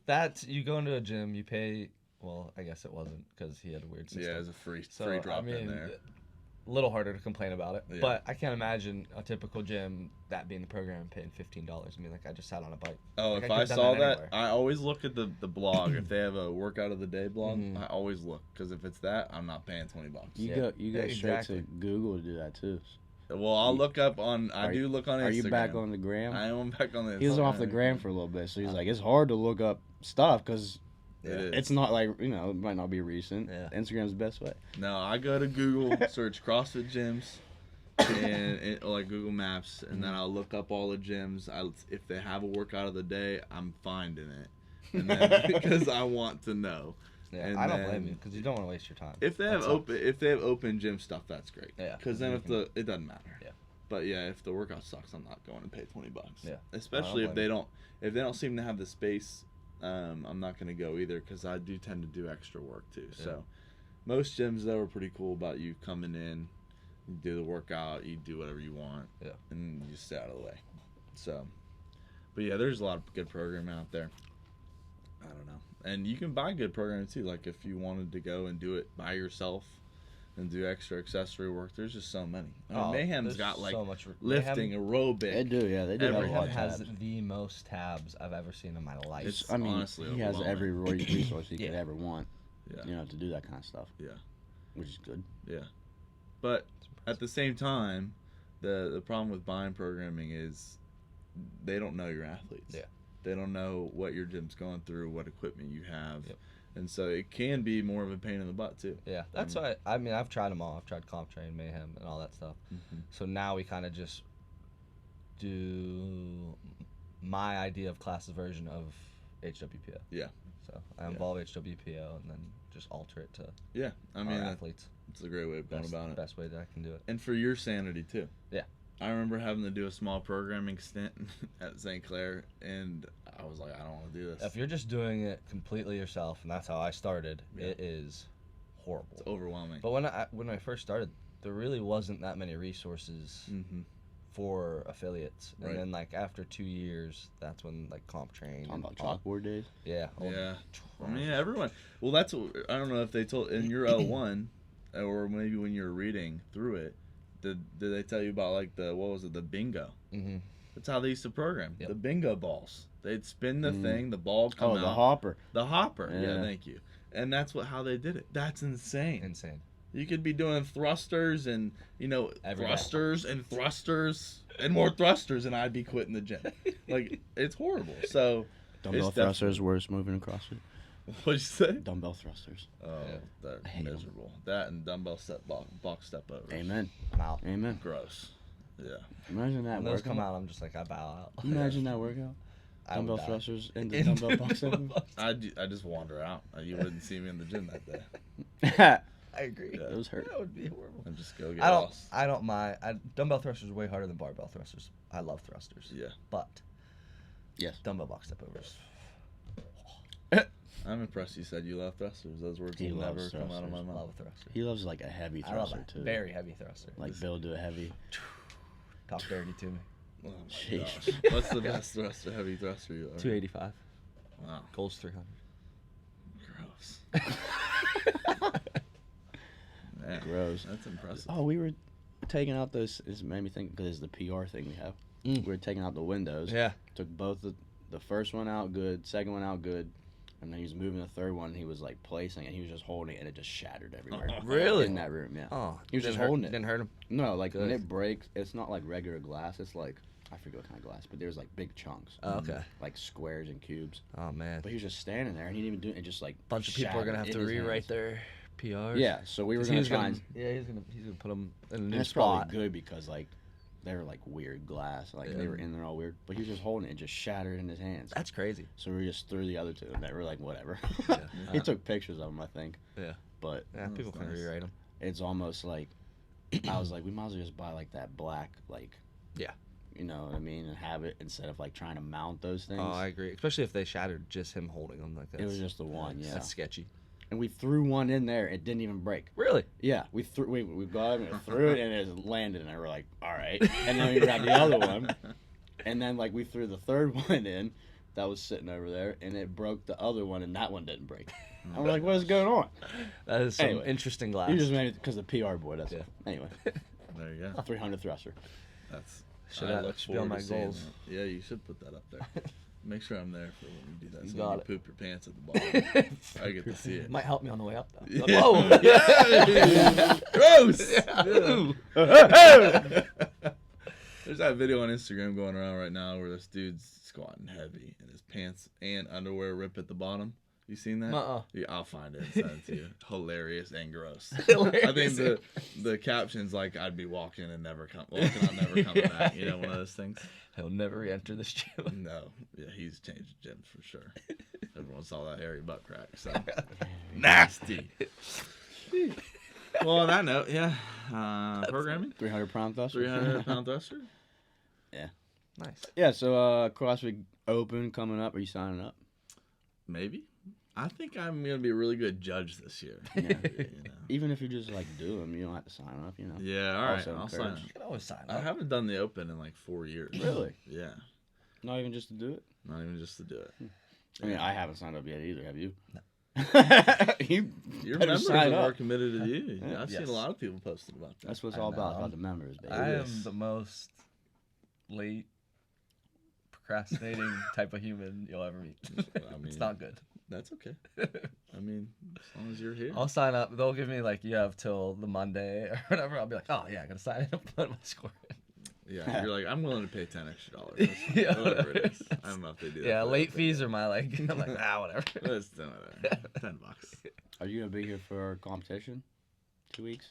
that you go into a gym, you pay. Well, I guess it wasn't because he had a weird system. Yeah, it's a free So, drop I mean, in there. a little harder to complain about it, Yeah. but I can't imagine a typical gym that being the program and paying $15. I mean, like I just sat on a bike. Oh, Like, if I I could've done saw that that, anywhere. I always look at the blog. If they have a workout of the day blog, Mhm. I always look because if it's that, I'm not paying $20. You Yeah. go Yeah, straight exactly. to Google to do that too. Well, I'll You- look up on. I Are do look on Instagram. Are you back on the gram? I am back on the. He was off the Instagram. gram for a little bit, so he's like, it's hard to look up stuff because It is. it's not like, you know, it might not be recent. Yeah. Instagram's the best way. No, I go to Google, search CrossFit gyms, and like Google Maps, and then I'll look up all the gyms. If they have a workout of the day, I'm finding it, and then, because I want to know. Yeah, And I don't then- blame you because you don't want to waste your time. If they have That's open gym stuff, that's great. Yeah. Because then it doesn't matter. Yeah. But yeah, if the workout sucks, I'm not going to pay $20. Yeah. Especially I don't blame if they don't seem to have the space, I'm not going to go either because I do tend to do extra work too. Yeah. So most gyms though are pretty cool about you coming in, you do the workout, you do whatever you want, Yeah. and you just stay out of the way. So, but yeah, there's a lot of good programming out there. I don't know. And you can buy good programming too. Like if you wanted to go and do it by yourself and do extra accessory work, there's just so many. I mean, Mayhem's there's got like so much lifting, They aerobic. do, yeah. They do have a Everything lot Mayhem of has tabs. the most tabs I've ever seen in my life. It's I mean, honestly he has every overwhelming. resource he could Yeah. ever want, Yeah. you know, to do that kind of stuff. Yeah. Which is good. But at the same time, the problem with buying programming is they don't know your athletes. Yeah. They don't know what your gym's going through, what equipment you have. Yep. And so it can be more of a pain in the butt too. Yeah, that's why. I mean, I've tried them all. I've tried Comp Train, Mayhem, and all that stuff. Mm-hmm. So now we kind of just do my idea of class's version of HWPO. Yeah. So I Yeah. involve HWPO and then just alter it to Yeah. I mean, our athletes. it's a great way of going Best, about it. best way that I can do it. And for your sanity too. Yeah. I remember having to do a small programming stint at St. Clair, and I was like, I don't want to do this. If you're just doing it completely yourself, and that's how I started, Yeah. it is horrible. It's overwhelming. But when I first started, there really wasn't that many resources Mm-hmm. for affiliates. And Right. then like after 2 years, that's when like Comp Train. Talking and about all- chalkboard days. Yeah. all- Yeah. I mean, yeah, everyone. Well, that's what, I don't know if they told in your L1, or maybe when you were reading through it, did they tell you about like the bingo? Mhm. That's how they used to program Yep. the bingo balls. They'd spin the Mm. thing, the ball would come Oh, out. the hopper. The hopper. Yeah. Yeah. Thank you. And that's how they did it. That's insane. Insane. You could be doing thrusters and Every day. thrusters and more thrusters, and I'd be quitting the gym. Like it's horrible. So Dumbbell It's thrusters, worst moving in CrossFit. what'd you say? Dumbbell thrusters. Oh, Yeah. they're I hate 'em. miserable. That and dumbbell box step overs. Amen. I'm out. Amen. Gross. Yeah. Imagine that When those workout. come out, I'm just like I bow out. Imagine that workout. I would Dumbbell die. thrusters and the In dumbbell box dumbbell box. I just wander out. You wouldn't see me in the gym that day. That I agree. Yeah. Those hurt. That would be horrible. And just go get I don't. lost. I don't mind. Dumbbell thrusters are way harder than barbell thrusters. I love thrusters. Yeah. But Yes. dumbbell box step overs. I'm impressed you said you love thrusters. Those words He will never loves come out of my thrusters. mouth. Love a thruster. He loves like a heavy I love thruster a too. very heavy thruster. Like Bill do a heavy. Talk dirty to me. Oh my Sheesh. gosh. What's the best thruster, heavy thruster you ever? 285. Wow. Goals 300. Gross. Man, Gross. that's impressive. Oh, we were taking out those. This made me think because it's the PR thing we have. Mm. We were taking out the windows. Yeah. Took both the first one out good, second one out good, And then he was moving the third one. And he was like placing it. And he was just holding it, and it just shattered everywhere. Really? In that room, yeah. Oh, He was just didn't holding hurt, it. Didn't hurt him. No, like when Good. it breaks, it's not like regular glass. It's like I forget what kind of glass, but there's like big chunks. Oh, okay. Like squares and cubes. Oh man. But he was just standing there, and he didn't even do it. It just like Bunch of people are gonna have shattered to in his rewrite hands. their PRs. Yeah, so we were 'Cause gonna he's try gonna. and Yeah, he's gonna put them in a and new that's spot. probably good because like they were like weird glass, like Yeah. they were in there all weird. But he was just holding it and just shattered in his hands. That's crazy. So we just threw the other two, and they were like whatever. Yeah. He took pictures of them, I think. Yeah. But Yeah, That's people can nice. rewrite them. it's almost like I was like, we might as well just buy like that black, like Yeah. you know what I mean, and have it instead of like trying to mount those things. Oh, I agree. Especially if they shattered just him holding them like that. it was just the one, yeah. That's sketchy. And we threw one in there, it didn't even break. Really? Yeah, we got it and threw it, and it landed, and I were like, all right. And then we grabbed the other one, and then like we threw the third one in, that was sitting over there, and it broke the other one, and that one didn't break. And we're like, what is going on? That is some Anyway, interesting glass. You just made it because of the PR boy. That's Yeah. all. Anyway, There you go. 300 thruster. That's. Should I I- look should be on forward my to seeing goals. that. Yeah, you should put that up there. Make sure I'm there for when you do that. You So got when it. you poop your pants at the bottom, I get to see it. Might help me on the way up though. Yeah. Whoa! Yeah. Gross. Ooh. There's that video on Instagram going around right now where this dude's squatting heavy and his pants and underwear rip at the bottom. You seen that? Uh-uh. Yeah, I'll find it and send it to you. Hilarious and gross. Hilarious. I think the caption's like, "I'd be walking out, never coming back." You know, one of those things. He'll never re-enter this gym. No, yeah, he's changed gyms for sure. Everyone saw that hairy butt crack, so nasty. Well, on that note, yeah, programming, 300-pound thruster. 300-pound thruster. Nice. Yeah, so CrossFit Open coming up. Are you signing up? Maybe. I think I'm gonna be a really good judge this year. Yeah. You know? Even if you just like do them, you don't have to sign up. You know. Yeah, all right, Also I'll sign encouraged. up. You can always sign I up. haven't done the Open in like 4 years. Really? Yeah, Not even just to do it. not even just to do it. I mean, I haven't signed up yet either. Have you? No. you Your better members sign are more up. committed to you. Yeah. I've seen Yes. a lot of people posting about that. That's what it's I all about. know. About the members, baby. I am is. the most late procrastinating type of human you'll ever meet. I mean, It's not good. That's okay. I mean, as long as you're here. I'll sign up. They'll give me like, you have till the Monday or whatever. I'll be like, oh yeah, I gotta sign up, put my score in. Yeah, you're like, I'm willing to pay $10 extra. That's fine. Yeah, Whatever it is. whatever. I don't know if they do that. Yeah, for late everything. fees are my like. I'm like, whatever. Let's do it. $10. Are you gonna be here for our competition? 2 weeks?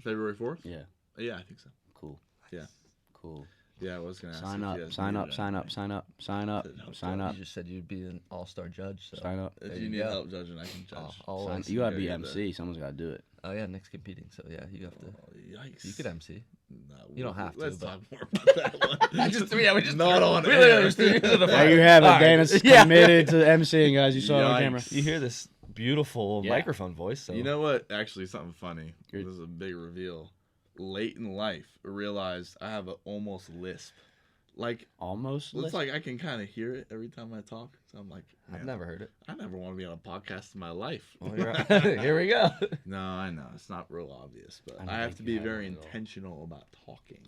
February 4th? Yeah. Yeah, I think so. Cool. Yeah. Cool. Yeah, I was gonna ask. Sign if up. you guys Sign needed up. Sign up. anything. Sign up. Sign up. Didn't help Sign that. up. You just said you'd be an all-star judge. So. Sign up. If There you you need go. help judging, I can judge. Oh, always. You gotta be Yeah, MC. Someone's gotta do it. Oh yeah, Nick's competing, so yeah, you have to. Oh, yikes. You could MC. No, You don't have to, Let's but- talk more about that one. We just not on we air. literally just threw you into the There fire. you have it. All right. Dana's Yeah. committed to emceeing, guys. You saw it on Yikes. camera. You hear this beautiful Yeah. microphone voice. So. You know what? Actually, something funny. You're- This is a big reveal. Late in life, I realized I have an almost lisp. Like, Almost. it's like I can kind of hear it every time I talk. So I'm like, I've man, never heard it. I never want to be on a podcast in my life. Well, here we go. No, I know. It's not real obvious, but I don't I have think to you be have very one at all. intentional about talking.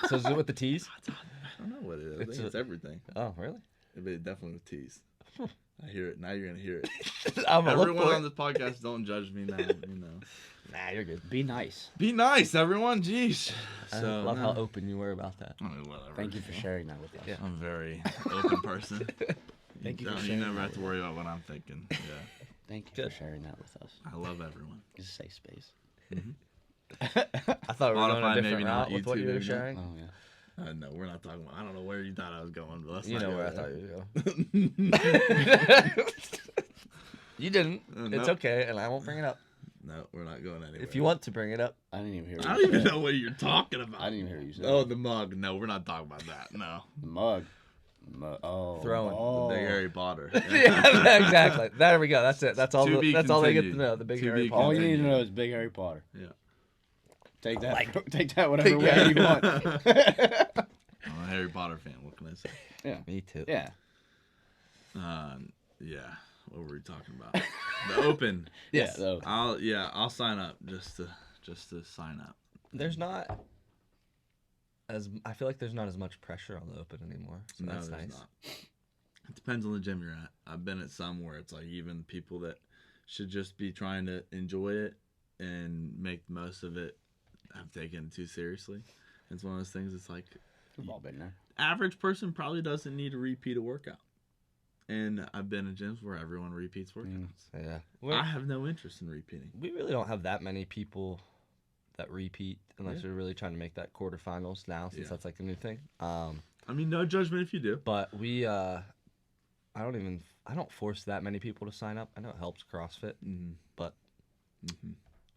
So is it with the T's? I don't know what it is. I It's think it's everything. Oh, really? But definitely with T's. I hear it. Now you're going to hear it. I'm gonna look Everyone for on it. this podcast, don't judge me now. You know. Nah, you're good. Be nice. Be nice, everyone. Jeez. I So, love no. how open you were about that. I mean, whatever. Thank you for sharing that with us. Yeah. I'm a very open person. Thank you for You sharing never that have to with worry about what I'm thinking. Yeah. Thank you Good. for sharing that with us. I love everyone. It's a safe space. I thought we were going Spotify, a maybe different not, route with what YouTube, you were maybe not. sharing. Oh yeah. No, we're not talking about. I don't know where you thought I was going, but let's You not know go where I there. thought you would go. You didn't. It's nope. okay, and I won't bring it up. No, we're not going anywhere. If you want to bring it up, I didn't even hear. What I you don't even said. know what you're talking about. I didn't even hear what you said. Oh, the mug. No, we're not talking about that. No. The mug. Oh. Throwing. Oh. The big Harry Potter. yeah, exactly. There we go. That's it. That's all. To be That's all they get to continued. know. The big To Harry be Potter. All you need to Continue. know is Big Harry Potter. Yeah. Take that. Take that whatever Take way that. you want. I'm a Harry Potter fan. What can I say? yeah. Me too. Yeah. Yeah. What were we talking about? The Open. Yes. Yeah, so- I'll sign up just to sign up. There's not as I feel like there's not as much pressure on the Open anymore. So No, that's there's nice. not. It depends on the gym you're at. I've been at some where it's like even people that should just be trying to enjoy it and make the most of it have taken it too seriously. It's one of those things. It's like We've all been there. average person probably doesn't need to repeat a workout. And I've been in gyms where everyone repeats workouts. Yeah. I have no interest in repeating. We really don't have that many people that repeat unless Yeah. you're really trying to make that quarterfinals now, since Yeah. that's like a new thing. I mean, no judgment if you do. But we, I don't force that many people to sign up. I know it helps CrossFit, Mm-hmm. but Mm-hmm.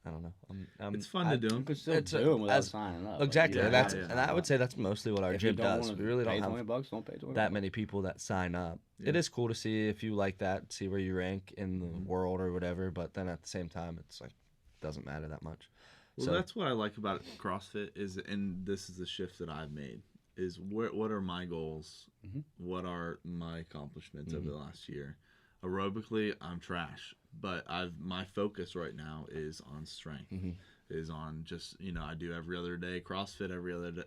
I don't know. It's fun to do. You could still It's do a- them without as- signing up. Exactly, Yeah, and that's yeah. and I would say that's mostly what our If you gym don't does. wanna We really pay don't have $20, don't pay 20. that many people that sign up. Yeah. It is cool to see if you like that, see where you rank in the Mhm. world or whatever. But then at the same time, it's like doesn't matter that much. Well, So- that's what I like about CrossFit is, and this is the shift that I've made, is what are my goals? Mhm. What are my accomplishments over Mhm. the last year? Aerobically, I'm trash, but my focus right now is on strength, Mhm. is on just, I do every other day CrossFit, every other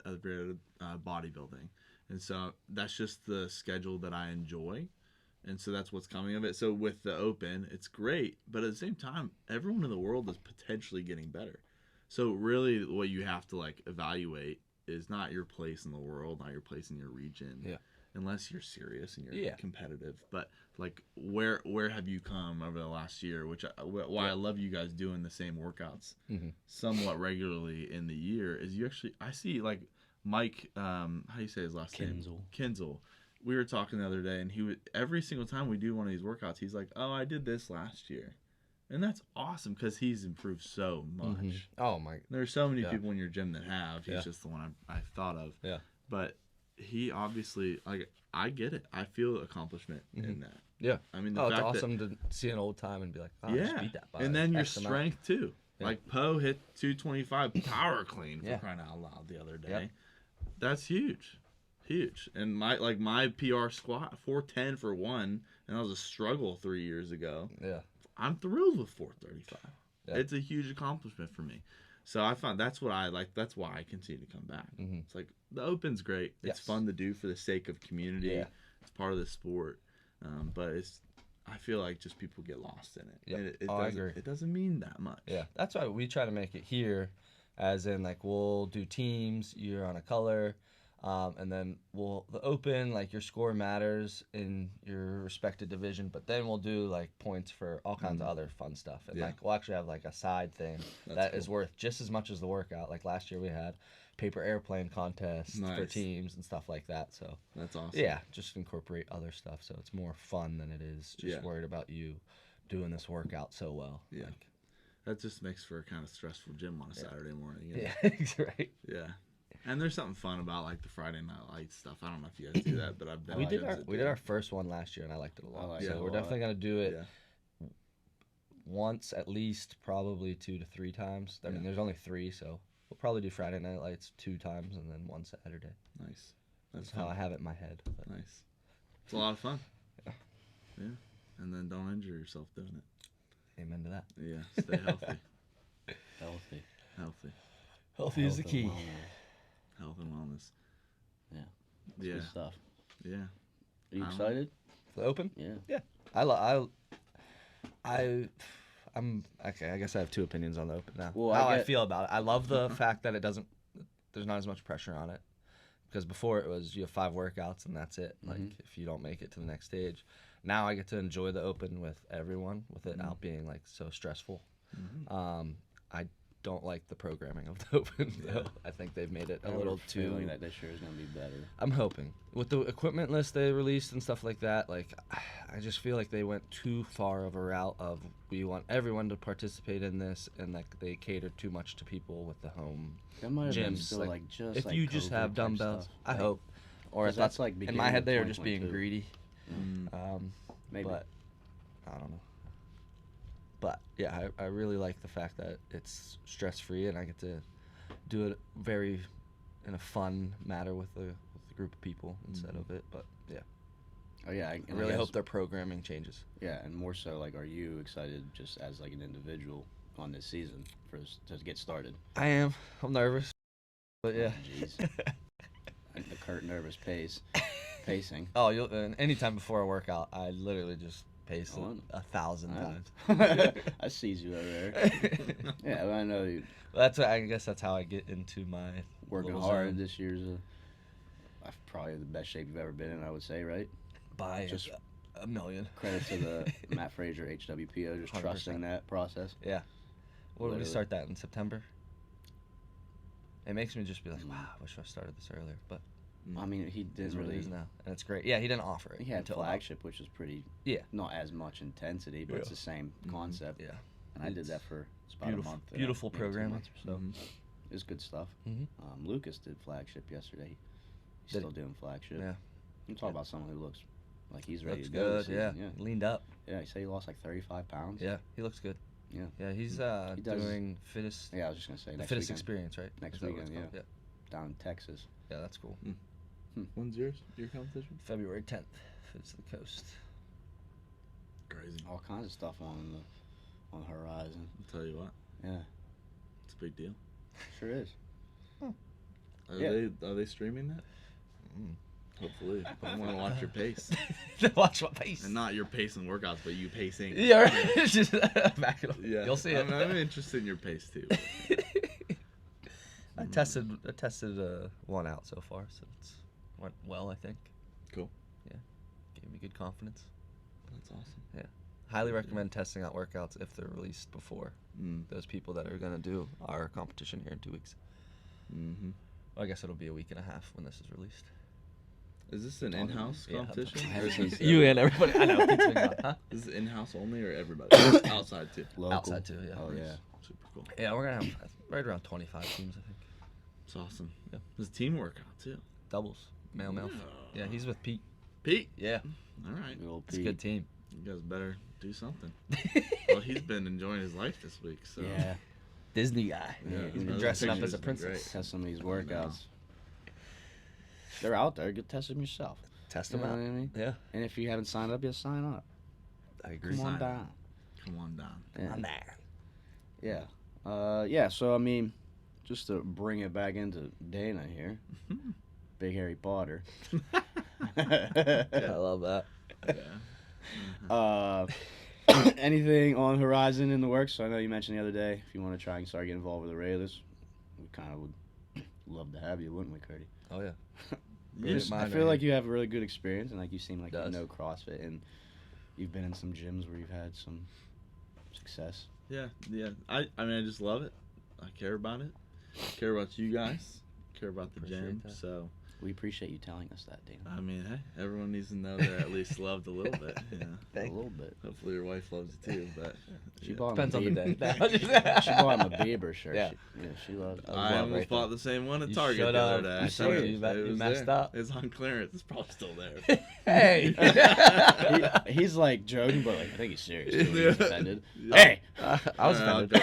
bodybuilding. And so that's just the schedule that I enjoy. And so that's what's coming of it. So with the Open, it's great, but at the same time, everyone in the world is potentially getting better. So really what you have to like evaluate is not your place in the world, not your place in your region. Yeah. Unless you're serious and you're Yeah. competitive, but like where have you come over the last year? Why I love you guys doing the same workouts Mhm. somewhat regularly in the year is I see like Mike, how do you say his last name? Kinzel. We were talking the other day, and every single time we do one of these workouts, he's like, "Oh, I did this last year," and that's awesome because he's improved so much. Mhm. Oh my. There's so many Yeah. people in your gym that have. He's Yeah. just the one I thought of. Yeah. But he obviously, like, I get it. I feel accomplishment in that. Yeah. I mean, the Oh, it's fact awesome to see an old time and be like, oh, I that, just yeah, beat that by and then your X amount. strength too. Yeah. Like Poe hit 225 power clean for Yeah. crying out loud the other day. Yep. That's huge. And my PR squat 410 for one, and that was a struggle 3 years ago. Yeah. I'm thrilled with 435. Yeah. It's a huge accomplishment for me. So I found that's what I like. That's why I continue to come back. Mhm. It's like the Open's great. It's Yes. fun to do for the sake of community. Yeah. It's part of the sport, but I feel like just people get lost in it. Yep. And it I doesn't, agree. It doesn't mean that much. Yeah. That's why we try to make it here, as in like we'll do teams. You're on a color. And then the Open, like your score matters in your respected division, but then we'll do like points for all kinds of other fun stuff. And Yeah. like we'll actually have like a side thing that is worth just as much as the workout. Like last year we had paper airplane contests for Nice. teams and stuff like that. So That's awesome. yeah, just incorporate other stuff. So it's more fun than it is just Yeah. worried about you doing this workout so well. Yeah. Like, That just makes for a kind of stressful gym on a Saturday morning. You know? yeah, right. Yeah. And there's something fun about like the Friday Night Lights stuff. I don't know if you guys do that, but I've been. We to did gyms our that we do did it. our first one last year and I liked it a lot. I liked it So a we're lot. definitely gonna do it Yeah. once at least, probably 2 to 3 times. I mean, Yeah. there's only 3, so we'll probably do Friday Night Lights 2 times and then one Saturday. Nice. That's That's how I fun. have it in my head. But Nice. It's a lot of fun. Yeah. Yeah. And then don't injure yourself doing it. amen to that. Yeah. Stay healthy. Healthy. Healthy. Healthy is the Health key. and wellness. Health and wellness. Yeah. Yeah. Good stuff. Yeah. Are you I'm- excited? For the Open? Yeah. I'm okay. I guess I have 2 opinions on the Open now. Well, How I I get- feel about it. I love the fact that there's not as much pressure on it. Because before it was you have 5 workouts and that's it. Like Mhm. if you don't make it to the next stage, now I get to enjoy the Open with everyone without being like so stressful. I don't like the programming of the Open though. I think they've made it I a have little feeling too. that this year is gonna be better. I'm hoping with the equipment list they released and stuff like that. Like I just feel like they went too far of a route of we want everyone to participate in this and like they cater too much to people with the home That might have been gyms. still like just if like you just COVID have type dumbbells, stuff. I Like, hope. Or 'cause if that's that's like in beginning my head of they were just being 2022. greedy. Maybe. But I don't know. But yeah, I really like the fact that it's stress free and I get to do it in a fun manner with a group of people instead of it. But yeah, Oh yeah, I really hope their programming changes. Yeah, and more so, like, are you excited just as like an individual on this season to get started? I am. I'm nervous. But yeah. Oh, jeez. The Kurt nervous pace. pacing. Oh, anytime before a workout, I literally just pace Oh, it 1,000 times. I sees you over there. Yeah, well, I know you I guess that's how I get into my working little hard. zone. This year's probably the best shape you've ever been in, I would say, right? By Just a million. Credit to the Matt Frazier HWPO, just 100%. trusting that process. What did we Literally. start that in September? It makes me just be like, wow, I wish I started this earlier. But I mean, he it didn't is what it really. is now, and it's great. Yeah, he didn't offer it. He had until flagship, which is pretty. Yeah. Not as much intensity, but it's the same concept. Yeah. And I did It's that for about beautiful, a month. beautiful maybe 2 programming. months or so. It was good stuff. Mhm. Lucas did flagship yesterday. He's Did still doing flagship. Yeah. You talk about someone who looks like he's ready Looks to go. this good. Yeah. season. Leaned up. Yeah. He said he lost like 35 pounds. Yeah, he looks good. Yeah. Yeah, he's He does. doing fittest Yeah, I was just gonna say the next fittest weekend experience, right? Next Is that what it's weekend, called? down in Texas. Yeah, that's cool. When's your competition? February 10th, Fits the Coast. Crazy. All kinds of stuff on the horizon. I'll tell you what, Yeah, it's a big deal. sure is. Are they streaming that? Hopefully. But I want to watch your pace. Watch my pace. And not your pace and workouts, but you pacing. Yeah, right. Just back it up. Yeah. You'll see it. I'm interested in your pace too. I tested one out so far, so it's went well, I think. Cool. Yeah, gave me good confidence. That's awesome. Highly recommend testing out workouts if they're released before those people that are gonna do our competition here in 2 weeks. Mm-hmm. Well, I guess it'll be a week and a half when this is released. Is this an in-house Yeah. competition? I Or is haven't this, seen You and everybody. I know. It's been gone, huh? Is this in-house only or everybody? Outside too. Local. Outside too. Yeah. Oh yeah. Super cool. Yeah, we're gonna have right around 25 teams, I think. It's awesome. Yeah. It's a team workout too. Doubles, male. Yeah, he's with Pete. Pete. Yeah, All right. Good old it's a Pete. good team. You guys better do something. Well, he's been enjoying his life this week, so. Yeah. Disney guy. Yeah, He's been those dressing up pictures as a have been princess. Test some of these workouts. They're out there. Go test them yourself. Test You him know out. what I mean? Yeah, And if you haven't signed up yet, sign up. I agree. Come on Sign up. down. Come on down. Yeah. I'm there. Yeah. So I mean, just to bring it back into Dana here, Big Harry Potter. I love that. Yeah. Anything on horizon in the works? I know you mentioned the other day if you want to try and start getting involved with the Raiders, we kind of would love to have you, wouldn't we, Curdy? Oh yeah. I feel like you have a really good experience, and like you seem like you Does. know CrossFit, and you've been in some gyms where you've had some success. Yeah. I mean, I just love it. I care about it. Care about you guys. Care about the Appreciate gym. that. So, We appreciate you telling us that, Dana. I mean, hey, everyone needs to know they're at least loved a little bit. Yeah. A little bit. Hopefully your wife loves you too, but She yeah. bought Depends on the him day. a she bought him a Bieber shirt. Yeah. She loved it. I I love almost right bought the same one at You Target should the other have. day. You I should showed have. it. You It was messed there. up. It's on clearance. It's probably still there. Hey. He's like joking, but like I think he's serious. Too. Yeah. He's offended. Yeah. Hey, I was I'll offended. go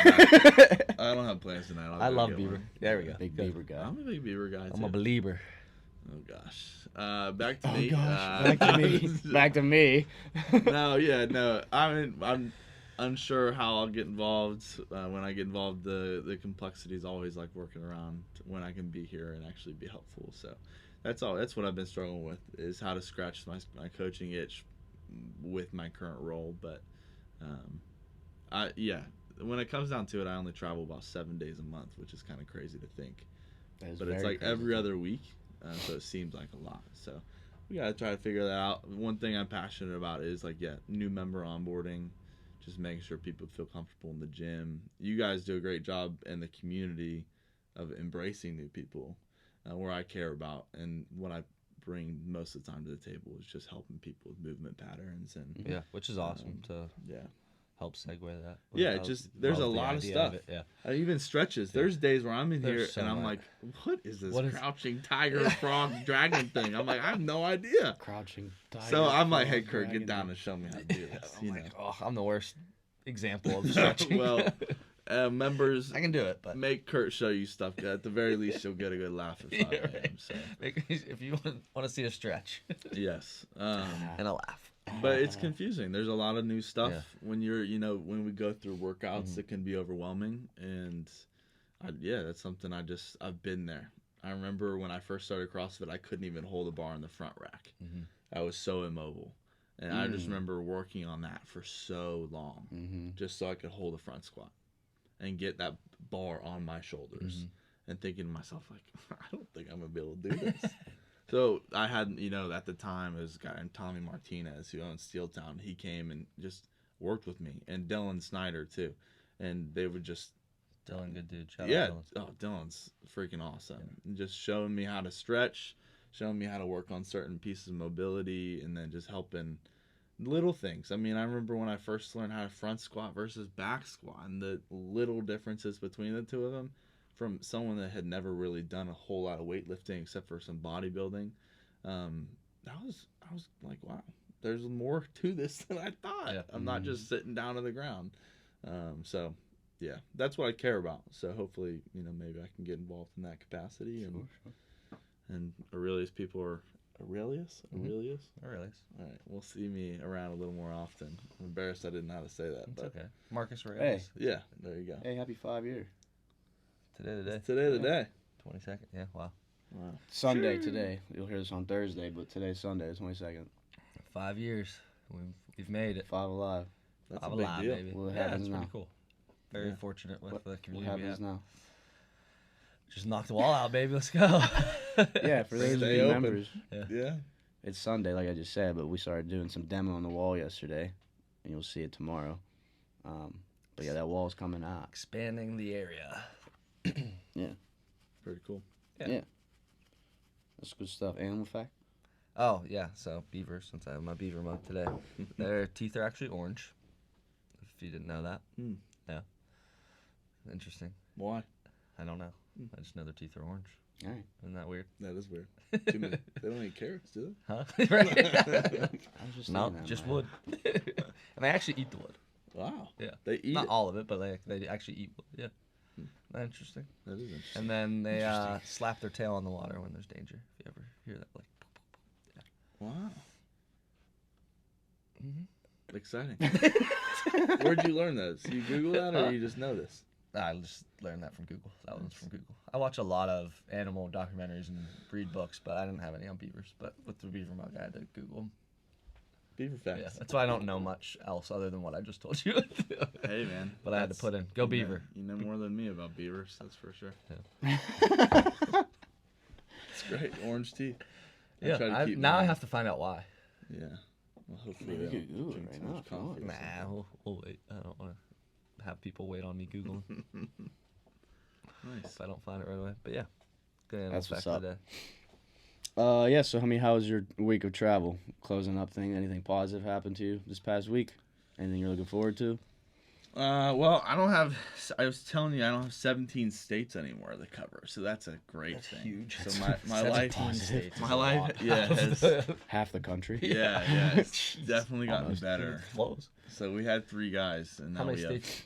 back. I don't have plans tonight. I'll I go love get Bieber. one. There we go. big Good. Bieber guy. I'm a big Bieber guy too. I'm a believer. Oh gosh. Back to Oh me. gosh, back to me. Back to me. No. I'm unsure how I'll get involved. When I get involved, the complexity is always like working around when I can be here and actually be helpful. So that's all. That's what I've been struggling with is how to scratch my coaching itch with my current role. But when it comes down to it, I only travel about 7 days a month, which is kind of crazy to think. But it's like every other week, so it seems like a lot. So we gotta try to figure that out. One thing I'm passionate about is new member onboarding, just making sure people feel comfortable in the gym. You guys do a great job in the community of embracing new people, where I care about, and what I bring most of the time to the table is just helping people with movement patterns and Yeah, which is awesome to yeah. help segue that. Yeah, I it just there's a love the lot of idea stuff. it, Yeah. Even stretches. There's days where I'm in There's here so and I'm much. like, what is this What is- crouching tiger, frog, dragon thing? I'm like, I have no idea. Crouching. So I'm like, hey, frog, Kurt, get dragon. down and show me how to do this. I'm You like, oh, I'm the worst example of know? stretching. Well, members, I can do it, but make Kurt show you stuff. At the very least, you'll get a good laugh at 5 Yeah, a.m. right. So if you want to see a stretch yes. and a laugh. But it's confusing. There's a lot of new stuff Yeah. when when we go through workouts, it can be overwhelming. And that's something I've been there. I remember when I first started CrossFit, I couldn't even hold a bar in the front rack. Mhm. I was so immobile. And I just remember working on that for so long, just so I could hold a front squat and get that bar on my shoulders, and thinking to myself, like, I don't think I'm going to be able to do this. So I had, at the time, it was a guy named Tommy Martinez who owns Steel Town. He came and just worked with me, and Dylan Snyder, too. And they would just... Dylan, good dude. Shout yeah. out Dylan. Oh, Dylan's freaking awesome. And just showing me how to stretch, showing me how to work on certain pieces of mobility, and then just helping little things. I mean, I remember when I first learned how to front squat versus back squat, and the little differences between the two of them from someone that had never really done a whole lot of weightlifting except for some bodybuilding. I was like, wow, there's more to this than I thought. Yeah. I'm not just sitting down on the ground. So yeah, that's what I care about. So hopefully, maybe I can get involved in that capacity. And and Aurelius people are Aurelius? Aurelius. All right, we'll see me around a little more often. I'm embarrassed I didn't know how to say that. It's but okay. Marcus Aurelius. yeah, there you go. Hey, happy 5 year. Today. Today the day. 22nd. Yeah, wow. Wow. Sunday today. You'll hear this on Thursday, but today's Sunday, the 22nd. 5 years. We've made it. 5 alive. That's Five a big alive, deal. baby. What Yeah, happens it's pretty now? cool. Very Yeah. fortunate with the What community we happens have. now? Just knock the wall out, baby. Let's go. Yeah, for those of Stay you open. members, Yeah. it's Sunday, like I just said, but we started doing some demo on the wall yesterday, and you'll see it tomorrow. But yeah, that wall's coming out. Expanding the area. Pretty cool. Yeah. That's good stuff. Animal fact? Oh, yeah. So, beavers, since I have my beaver mug today, their teeth are actually orange. If you didn't know that. Hmm. Yeah. Interesting. Why? I don't know. I just know their teeth are orange. All right. Isn't that weird? That is weird. Too many. They don't eat carrots, do Huh? they? Right? I was just No, thinking that, just man. wood. And they actually eat the wood. Wow. Yeah. They eat Not it. all of it, but they actually eat wood. Yeah. Not interesting. That is interesting. And then they Interesting. slap their tail on the water when there's danger. If you ever hear that, like. Wow. Mhm. Exciting. Where'd you learn those? You Google that or you just know this? I just learned that from Google. That one's from Google. I watch a lot of animal documentaries and read books, but I didn't have any on beavers. But with the beaver mug, I had to Google them. Beaver facts. Yeah, that's why I don't know much else other than what I just told you. Hey, man. But I had to put in, go beaver. You know more than me about beavers, that's for sure. Yeah. It's great. Orange teeth. Yeah, try to keep now I mine. have to find out why. Yeah. Well, hopefully I mean, they you don't could Google it drink right too now much if you want. coffee or Nah, we'll wait. I don't want to have people wait on me Googling something. Nice. if I don't find it right away. But yeah, good animal That's fact what's of up. the day. Yeah, so how was your week of travel? Closing up thing, anything positive happened to you this past week? Anything you're looking forward to? Well, I don't have. I was telling you, I don't have 17 states anymore to cover, so that's a great That's thing. huge. So my life, 17 states my is a life, lot. yeah, has, Half the country. yeah, it's definitely gotten Almost. better. Close. So we had 3 guys, and How now many we have. states?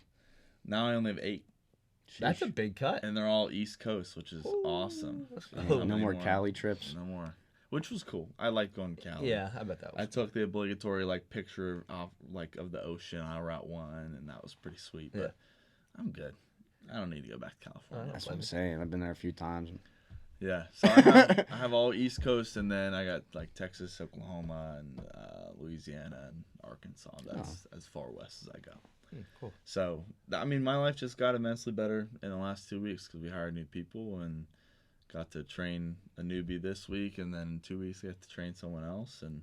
Now I only have 8, That's a big cut. and they're all East Coast, which is awesome. Let's I go. don't have No any more Cali trips. No more, which was cool. I like going to Cali. Yeah, I bet that was. I took the obligatory picture of of the ocean on Route 1, and that was pretty sweet. But I'm good. I don't need to go back to California. That's what I'm saying. I've been there a few times. Yeah, so I have all East Coast, and then I got Texas, Oklahoma, and Louisiana, and Arkansas. That's as far west as I go. Cool. So I mean, my life just got immensely better in the last 2 weeks because we hired new people and got to train a newbie this week, and then in 2 weeks I got to train someone else, and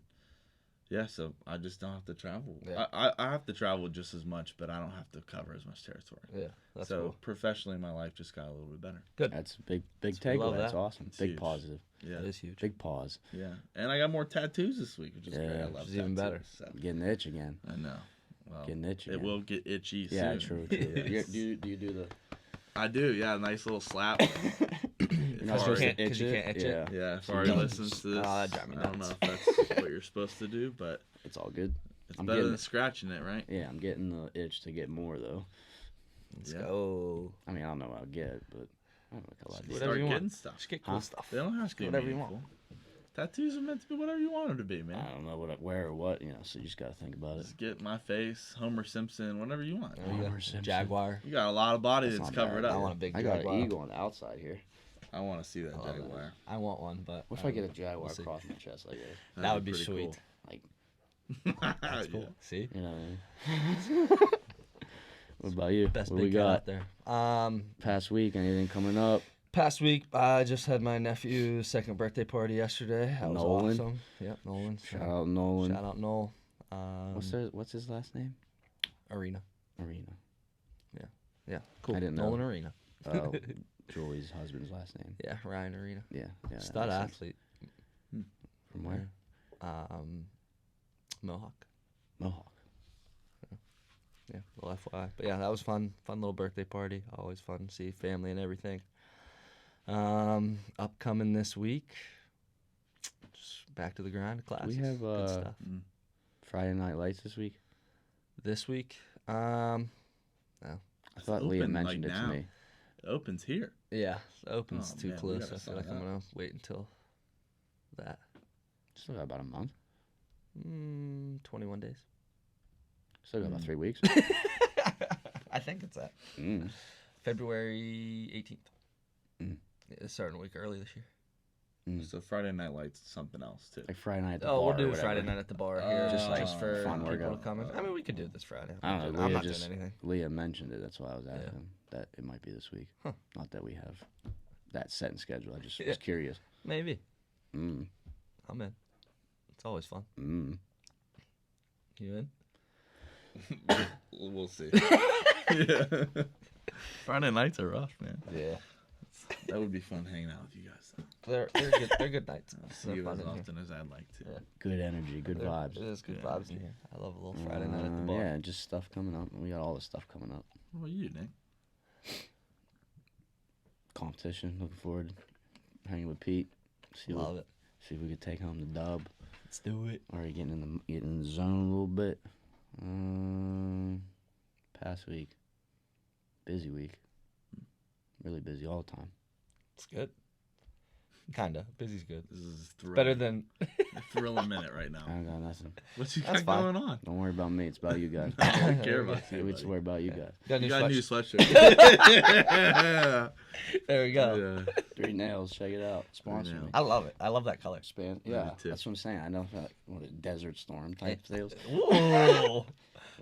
yeah, so I just don't have to travel. Yeah. I have to travel just as much, but I don't have to cover as much territory. Yeah, that's so cool. professionally, my life just got a little bit better. That's a big takeaway. love That's that. awesome. It's Big huge. positive. Yeah, That is huge. Big pause. yeah, and I got more tattoos this week, which is great. I Yeah, love which is even tattoos, better. So. Getting the itch again. I know. Well, Getting itchy. it again. will get itchy Yeah, soon. true. Yes. Do you do the? I do. Yeah, nice little slap. You're not If supposed Ari- to itch 'cause you it. can't itch Yeah, it. Yeah, if So Ari you don't- listens to this, that'd drive me I don't know nuts. if that's what you're supposed to do, but it's all good. it's I'm better getting than it. scratching it, right? Yeah, I'm getting the itch to get more though. Let's Yeah. go. I mean, I don't know what I'll get, but I don't know what I'll Just do. whatever Start you want. getting stuff. Just get cool Huh? stuff. They don't have to be whatever you want. meaningful. Tattoos are meant to be whatever you want them to be, man. I don't know what, where, or what. So you just gotta think about it. Just get my face, Homer Simpson, whatever you want. There you go. Homer Simpson. Jaguar. You got a lot of body That's that's not covered bad. up. I want a big I got Jaguar. an eagle on the outside here. I want to see that I love Jaguar. I want one, but What if I get a Jaguar we'll see. across my chest like this? That would be pretty sweet. Cool. That's cool. Yeah. See, You know what I mean? What about you? best what big we cat got out there. past week? Anything coming up? Past week, I just had my nephew's second birthday party yesterday. That was Nolan? awesome. Yep, Nolan. Shout out Nolan. Shout out Noel. What's his last name? Arena. Arena. Yeah, cool. I didn't know. Nolan Arena. Julie's husband's last name. Yeah, Ryan Arena. Yeah. that Stud makes sense. athlete. From where? Mohawk. Mohawk. Yeah, little FYI. But yeah, that was fun. Fun little birthday party. Always fun to see family and everything. Upcoming this week, just back to the grind, classes. We have good stuff. Friday Night Lights this week. This week, I thought It's Leah open, like, mentioned it now. to me. It opens here. yeah, the open's Oh, too man, we close. gotta I feel like sign I'm up. gonna wait until that. Still got about a month. 21 days. Still got about 3 weeks. I think it's that. Mm. February 18th. Mm. Yeah, it's starting a week early this year. So Friday Night Lights is something else too. Like Friday night at the Oh, bar. we'll do or it whatever. Friday night at the bar here, Just, like, for fun people to workout. come in. I mean, we could do it this Friday. I don't know. I'm Leah not just doing anything. Leah mentioned it. That's why I was asking Yeah. that it might be this week. Huh. Not that we have that set in schedule. I just Yeah. was curious. Maybe. Mm. I'm in. It's always fun. Mm. You in? We'll see. Yeah. Friday nights are rough, man. Yeah. That would be fun hanging out with you guys. They're good. They're good nights. I'll see They're you fun as in here. often as I'd like to. Yeah. Good energy, good There- vibes. It is good Good vibes in energy. here. I love a little Friday night at the bar. Yeah, just stuff coming up. We got all this stuff coming up. What about you, Nick? Competition. Looking forward to hanging with Pete. Love it. See if we could take home the dub. Let's do it. Already getting in the zone a little bit. Past week. Busy week. Really busy all the time. It's good. Kinda. Busy's good. This is thrill. Better than. Thrill a minute right I now. don't got nothing. What you That's got fine. going on? Don't worry about me. It's about you guys. I don't care about you. We just buddy. worry about you guys. Got You new got a new sweats. sweatshirt. There we go. Yeah. 3 Nails. Check it out. Sponsor me. Nails. I love it. I love that color. Span. I Yeah, do too. that's what I'm saying. I know like what a Desert Storm type sales. Ooh. Feel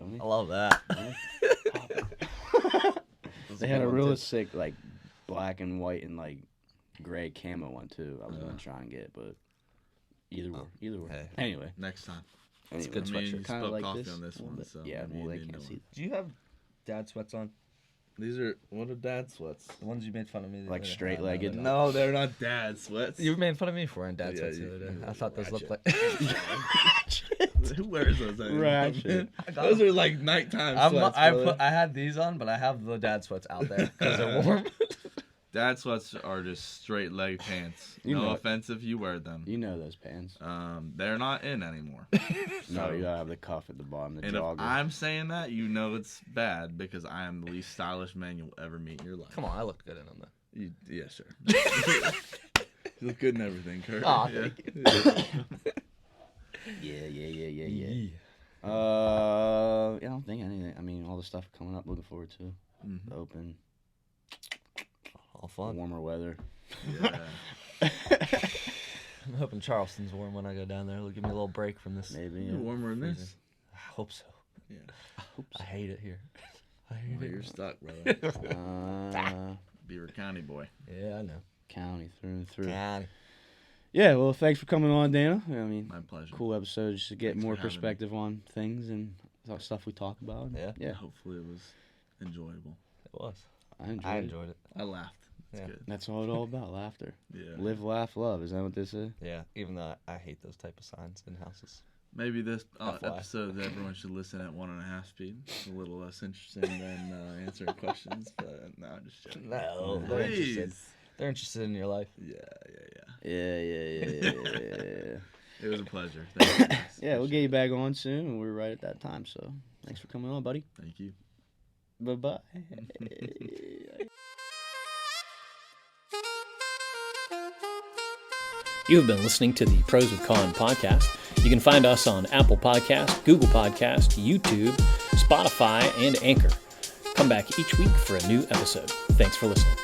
me? I love that. They had a real sick like black and white and like gray camo one too. I was gonna try and get, but either were. hey. Anyway, Next time. It's a anyway. good I mean, you sweatshirt. Kind of spilled like coffee this. on this a little one, bit. so yeah, maybe well they you need can't one. see. Do you have dad sweats on? These are what are dad sweats? The ones you made fun of me. the Like other day? straight-legged? No, they're not dad sweats. You made fun of me for wearing dad Yeah, sweats the you- other day. you I thought those looked like. Who wears those anymore? Ratchet. Man? Those are like nighttime sweats. I brother. had these on, but I have the dad sweats out there because they're warm. Dad sweats are just straight leg pants. You No know it. offense if you wear them. You know those pants. They're not in anymore. No, you gotta have the cuff at the bottom, the And if jogger. I'm saying that, you know it's bad because I am the least stylish man you'll ever meet in your life. Come on, I looked good in them though. Yeah, sure. You look good in everything, Kurt. Aw, yeah. Yeah. I don't think anything. I mean, all the stuff coming up. Looking forward to Mhm. the open, All fun. warmer weather. Yeah. I'm hoping Charleston's warm when I go down there. It'll give me a little break from this. Maybe. You're warmer than freezing. this. I hope so. Yeah. I hate it here. I hate Well, it. you're stuck, brother. Uh, Beaver County boy. Yeah, I know. county through and through. God. Yeah. Well, thanks for coming on, Dana. I mean, My pleasure. cool episode just to get Thanks more for having me. perspective on things and stuff we talk about. Yeah. Yeah. Hopefully it was enjoyable. It was. I enjoyed it. it. I laughed. It's Yeah. good. That's all it's all about. Laughter. Yeah. Live, laugh, love. Is that what this is? Yeah, even though I hate those type of signs in houses. Maybe this FYI. episode everyone should listen at 1.5 speed. It's a little less interesting than answering questions, but no, I'm just joking. No, they're interested. Please. They're interested in your life. Yeah. Yeah. It was a pleasure. Thank you, guys. Yeah, we'll get you back on soon, and we're right at that time. So thanks for coming on, buddy. Thank you. Bye-bye. You have been listening to the Pros with Con podcast. You can find us on Apple Podcast, Google Podcast, YouTube, Spotify, and Anchor. Come back each week for a new episode. Thanks for listening.